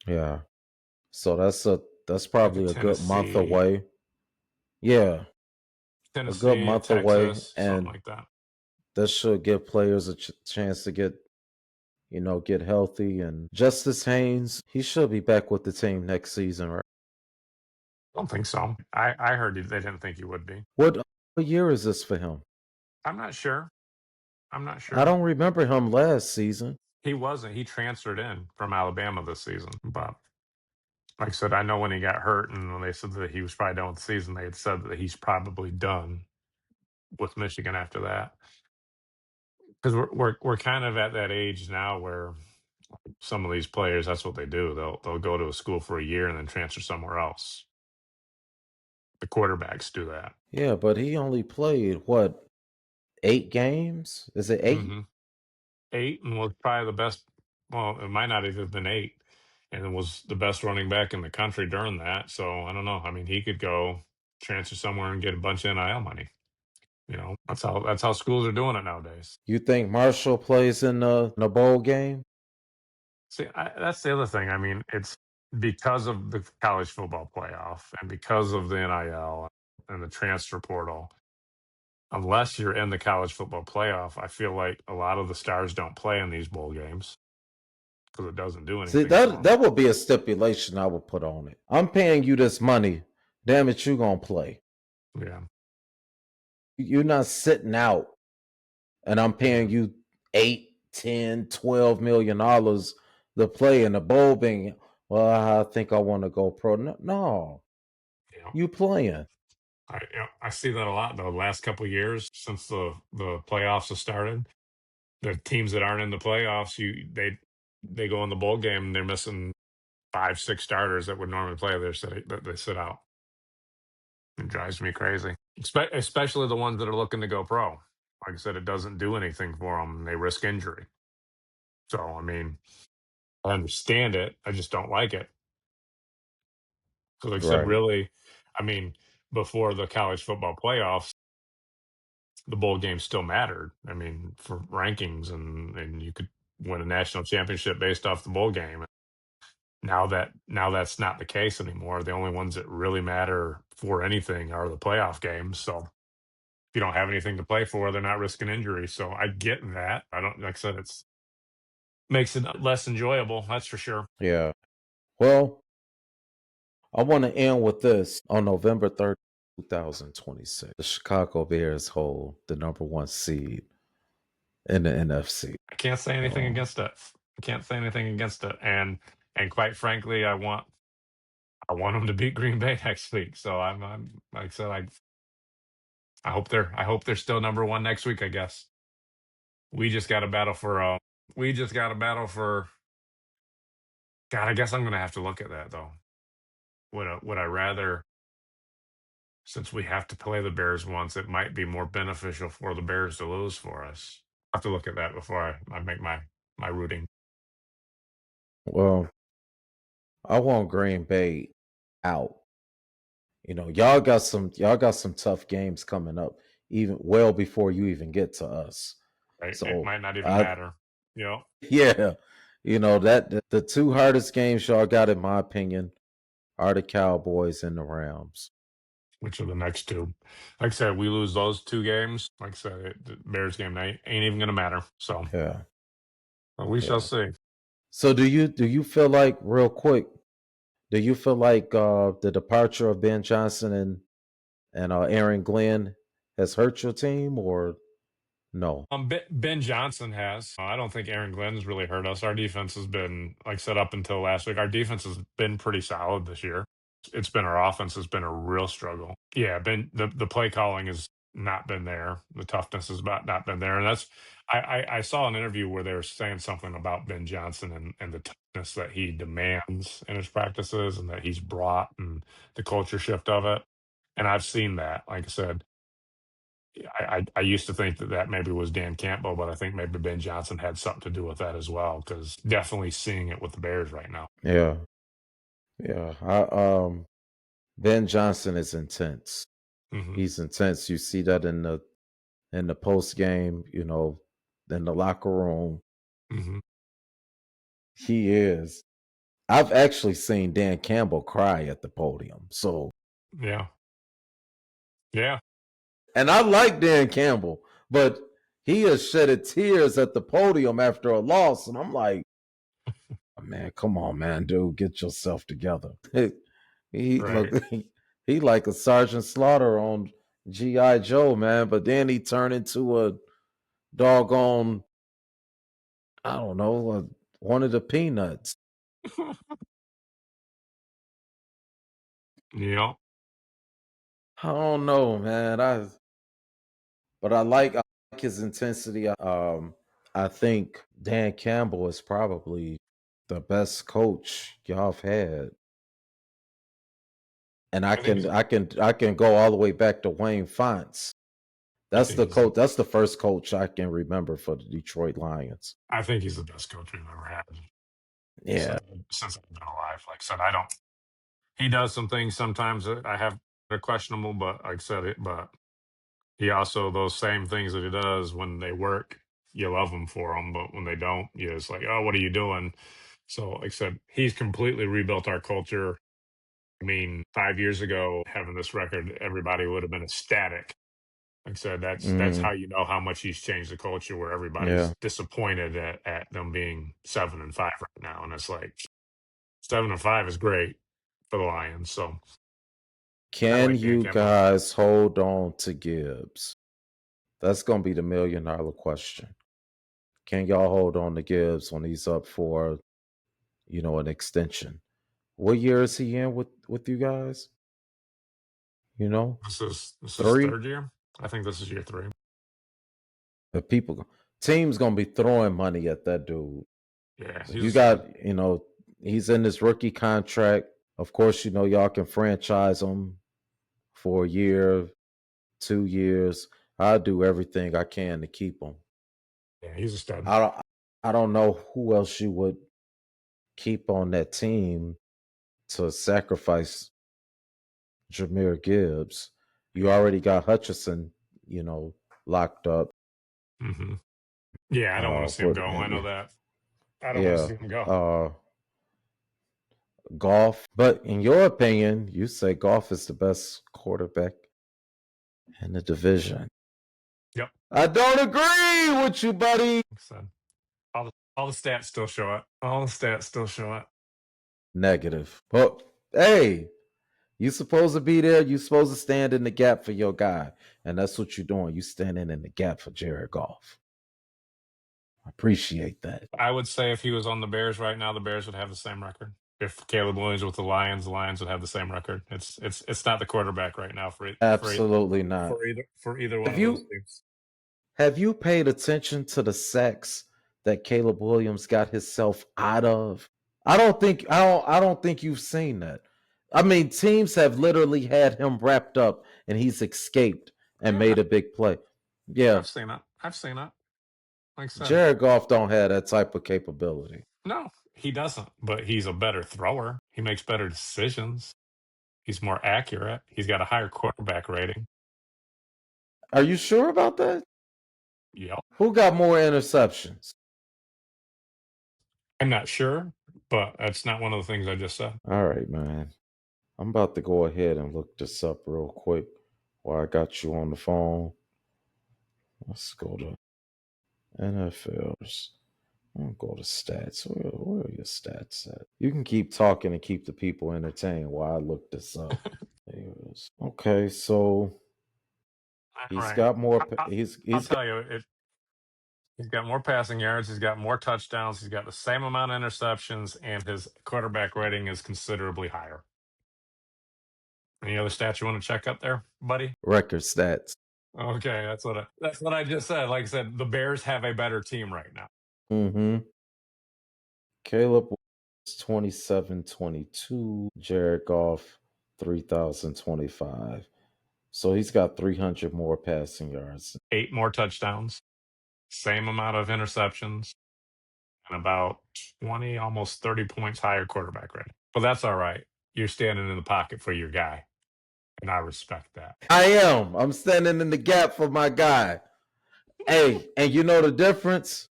Yeah. So that's Like a probably a good month Tennessee, away. Yeah, a good Tennessee, month away, Texas, something and like that. this should give players a chance to get healthy. And Justice Haynes, he should be back with the team next season, right? Don't think so. I heard they didn't think he would be. What year is this for him? I'm not sure. I'm not I sure. don't remember him last season. He wasn't. He transferred in from Alabama this season. But like I said, I know when he got hurt and when they said that he was probably done with the season, they had said that he's probably done with Michigan after that. Because we're kind of at that age now where some of these players, that's what they do. They'll go to a school for a year and then transfer somewhere else. The quarterbacks do that. Yeah, but he only played what, 8 games? Is it 8? Hmm. 8 and was probably the best. Well, it might not even have been 8, and was the best running back in the country during that. So I don't know. I mean, he could go transfer somewhere and get a bunch of NIL money. That's how schools are doing it nowadays. You think Marshall plays in the bowl game? See, that's the other thing. I mean, it's because of the college football playoff and because of the NIL and the transfer portal. Unless you're in the college football playoff, I feel like a lot of the stars don't play in these bowl games because it doesn't do See, anything for that them. that would be a stipulation I would put on it. I'm paying you this money. Damn it, you gonna play. Yeah, You're not sitting out and I'm yeah, paying you 8, 10, 12 million dollars to play in the bowl game. Well, I think I want to go pro. No, no, yeah. you playing. I see that a lot though. The last couple of years since the playoffs have started, the teams that aren't in the playoffs, they go in the bowl game and they're missing 5, 6 starters that would normally play. They sit out. It drives me crazy, especially the ones that are looking to go pro. Like I said, it doesn't do anything for them. They risk injury. So, I mean, I understand it. I just don't like it. So, like I said, Right. really, I mean, before the college football playoffs, the bowl game still mattered. I mean, for rankings, and you could win a national championship based off the bowl game. Now that's not the case anymore. The only ones that really matter for anything are the playoff games. So if you don't have anything to play for, they're not risking injury. So I get that. I don't like I said it's makes it less enjoyable, that's for sure. Yeah. Well, I want to end with this. On November 3rd, 2026, the Chicago Bears hold the number one seed in the NFC. I can't say anything Um, against it. I can't say anything against it. And quite frankly, I want them to beat Green Bay next week. So I'm like I said, I hope they're still number one next week, I guess. We just got to battle for we just got to battle for God, I guess I'm gonna have to look at that though. Would I rather, since we have to play the Bears once, it might be more beneficial for the Bears to lose for us. I have to look at that before I make my rooting. well, I want Green Bay out. Y'all got some tough games coming up, even well before you even get to us. Right? It So might not even I matter. You know, yeah, that the two hardest games y'all got, in my opinion, are the Cowboys and the Rams. which are the next two. Like I said, we lose those two games. Like I said, the Bears game night ain't even gonna matter. So Yeah, we shall yeah. see. So do you feel like, real quick? Do you feel like the departure of Ben Johnson and Aaron Glenn has hurt your team, or no? Ben Johnson has. I don't think Aaron Glenn's really hurt us. Our defense has been, like I said, up until last week. Our defense has been pretty solid this year. It's been our offense has been a real struggle. Yeah, the play calling has not been there. The toughness has not been there, and that's I saw an interview where they were saying something about Ben Johnson and the toughness that he demands in his practices and that he's brought and the culture shift of it. And I've seen that. Like I said, I used to think that maybe was Dan Campbell, but I think maybe Ben Johnson had something to do with that as well. Because definitely seeing it with the Bears right now. Yeah, yeah. Ben Johnson is intense. Hmm. He's intense. You see that in the post game. In the locker room. Hmm. He is. I've actually seen Dan Campbell cry at the podium. So, Yeah, yeah, and I like Dan Campbell, but he has shedded tears at the podium after a loss, and I'm like, man, come on, man, dude, get yourself together. he look, right. he like a Sergeant Slaughter on GI Joe, man, but then he turned into a doggone, I don't know, one of the peanuts. Yeah, I don't know, man. But I like his intensity. I think Dan Campbell is probably the best coach y'all have had, and I I think can I can I can go all the way back to Wayne Fonts. I That's think the he's coach. That's the first coach I can remember for the Detroit Lions. I think he's the best coach we've ever had Yeah. since I've been alive. Like I said, I don't. He does some things sometimes that I have are questionable, but like I said, but he also those same things that he does when they work, you love him for them, but when they don't, you're just like, oh, what are you doing? So, like I said, he's completely rebuilt our culture. I mean, 5 years ago, having this record, everybody would have been ecstatic. Like I said, that's Hmm. how you know how much he's changed the culture, where Yeah. everybody's disappointed at them being 7-5 right now, and it's like 7-5 is great for the Lions. So I Can like Dan you Campbell. guys hold on to Gibbs? That's gonna be the $1 million question. Can y'all hold on to Gibbs when he's up for an extension? What year is he in with you guys? You know, This is three. third year. I think this is year three. The teams gonna be throwing money at that dude. Yeah, You he's got, he's in this rookie contract. Of course, y'all can franchise him for a year, 2 years. I'll do everything I can to keep him. Yeah, he's a stud. I don't I don't know who else you would keep on that team to sacrifice Jameer Gibbs. You Yeah. already got Hutchinson, you know, locked up. Hmm. Yeah, I don't want to see him What? go. I know that. I don't want to Yeah. see him go. Uh, Golf. But in your opinion, you say Golf is the best quarterback in the division. Yep. I don't agree with you, buddy. Like I said, all the stats still show it. All the stats still show it. Negative. But hey, you supposed to be there. You supposed to stand in the gap for your guy, and that's what you're doing. You standing in the gap for Jared Goff. I appreciate that. I would say if he was on the Bears right now, the Bears would have the same record. If Caleb Williams with the Lions would have the same record. It's not the quarterback right now Absolutely not. for either one Have of those you teams. have you paid attention to the sacks that Caleb Williams got himself out of? I don't think you've seen that. I mean, teams have literally had him wrapped up and he's escaped and Yeah, made a big play. Yeah, I've seen it. I've seen it. Like I said, Jared Goff don't have that type of capability. no, he doesn't. But he's a better thrower. He makes better decisions. He's more accurate. He's got a higher quarterback rating. Are you sure about that? Yep. Who got more interceptions? I'm not sure, but that's not one of the things I just said. All right, man. I'm about to go ahead and look this up real quick while I got you on the phone. Let's go to NFL's. I'm gonna go to stats. Where are your stats at? You can keep talking and keep the people entertained while I look this up. There it is. Okay, so All he's right. got more. I'll He's got tell you, he's got more passing yards. He's got more touchdowns. He's got the same amount of interceptions, and his quarterback rating is considerably higher. Any other stats you want to check up there, buddy? record stats. Okay, that's what I just said. Like I said, the Bears have a better team right now. Mm-hmm. Caleb was 2722. Jared Goff 3025. So he's got 300 more passing yards. 8 more touchdowns, same amount of interceptions, and about 20, almost 30 points higher quarterback rating. But that's all right. You're standing in the pocket for your guy, and I respect that. I am. I'm standing in the gap for my guy. Hey, and you know the difference?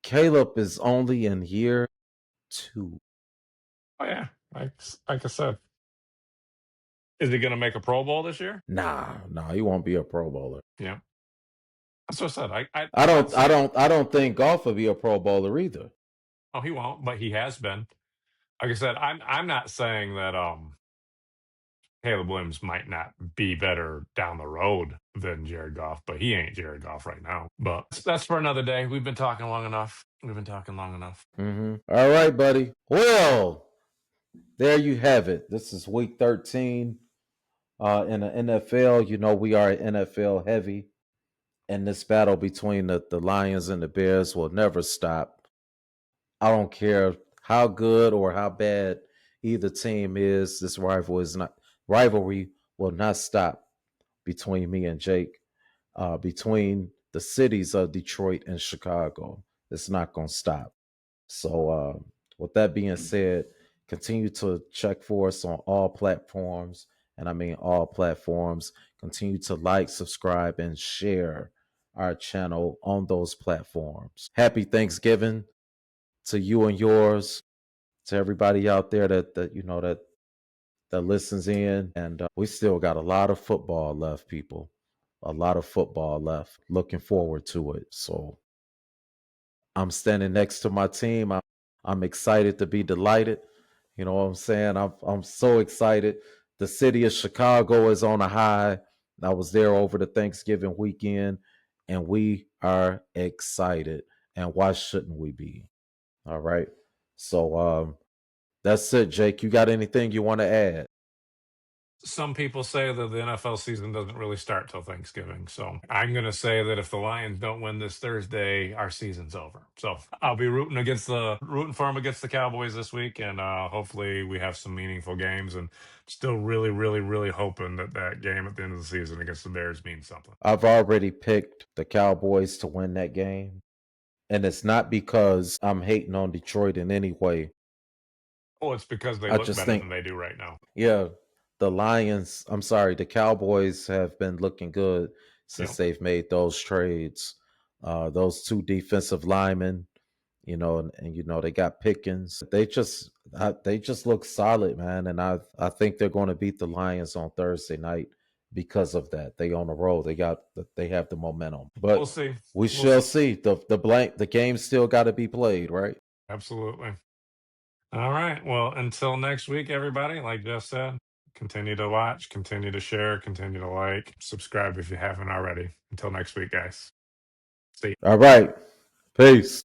Caleb is only in year 2. Oh yeah, like I said, is he going to make a Pro Bowl this year? Nah, he won't be a Pro Bowler. Yeah, that's what I said. I I'm not don't I saying don't I don't think Golf will be a Pro Bowler either. oh he won't, but he has been. Like I said, I'm not saying that Caleb Williams might not be better down the road than Jared Goff, but he ain't Jared Goff right now. But that's for another day. We've been talking long enough. We've been talking long enough. All right, buddy. Well, there you have it. This is week 13 in the NFL. You know, we are NFL heavy, and this battle between the Lions and the Bears will never stop. I don't care how good or how bad either team is. This rivalry will not stop between me and Jake, between the cities of Detroit and Chicago. It's not going to stop. So, with that being said, continue to check for us on all platforms. And I mean all platforms. Continue to like, subscribe, and share our channel on those platforms. Happy Thanksgiving to you and yours, to everybody out there that listens in. And we still got a lot of football left, people. A lot of football left. Looking forward to it. So I'm standing next to my team. I'm excited to be delighted. You know what I'm saying? I'm so excited. The city of Chicago is on a high. I was there over the Thanksgiving weekend, and we are excited. And why shouldn't we be? All right. So that's it, Jake. You got anything you want to add? some people say that the NFL season doesn't really start till Thanksgiving. So I'm going to say that if the Lions don't win this Thursday, our season's over. So I'll be rooting for them against the Cowboys this week, and hopefully we have some meaningful games. And still really, really, really hoping that that game at the end of the season against the Bears means something. I've already picked the Cowboys to win that game. And it's not because I'm hating on Detroit in any way. Oh, it's because they I look just better think, than they do right now. yeah, the Cowboys have been looking good since Yep. they've made those trades. Those two defensive linemen, they got Pickens. They just look solid, man. And I think they're going to beat the Lions on Thursday night because of that. They on the road. They have the momentum. We'll But see. we We'll see. shall see. The game still got to be played, right? Absolutely. All right. Well, until next week, everybody, like Jeff said, continue to watch, continue to share, continue to like, subscribe if you haven't already. Until next week, guys. See ya. All right. Peace.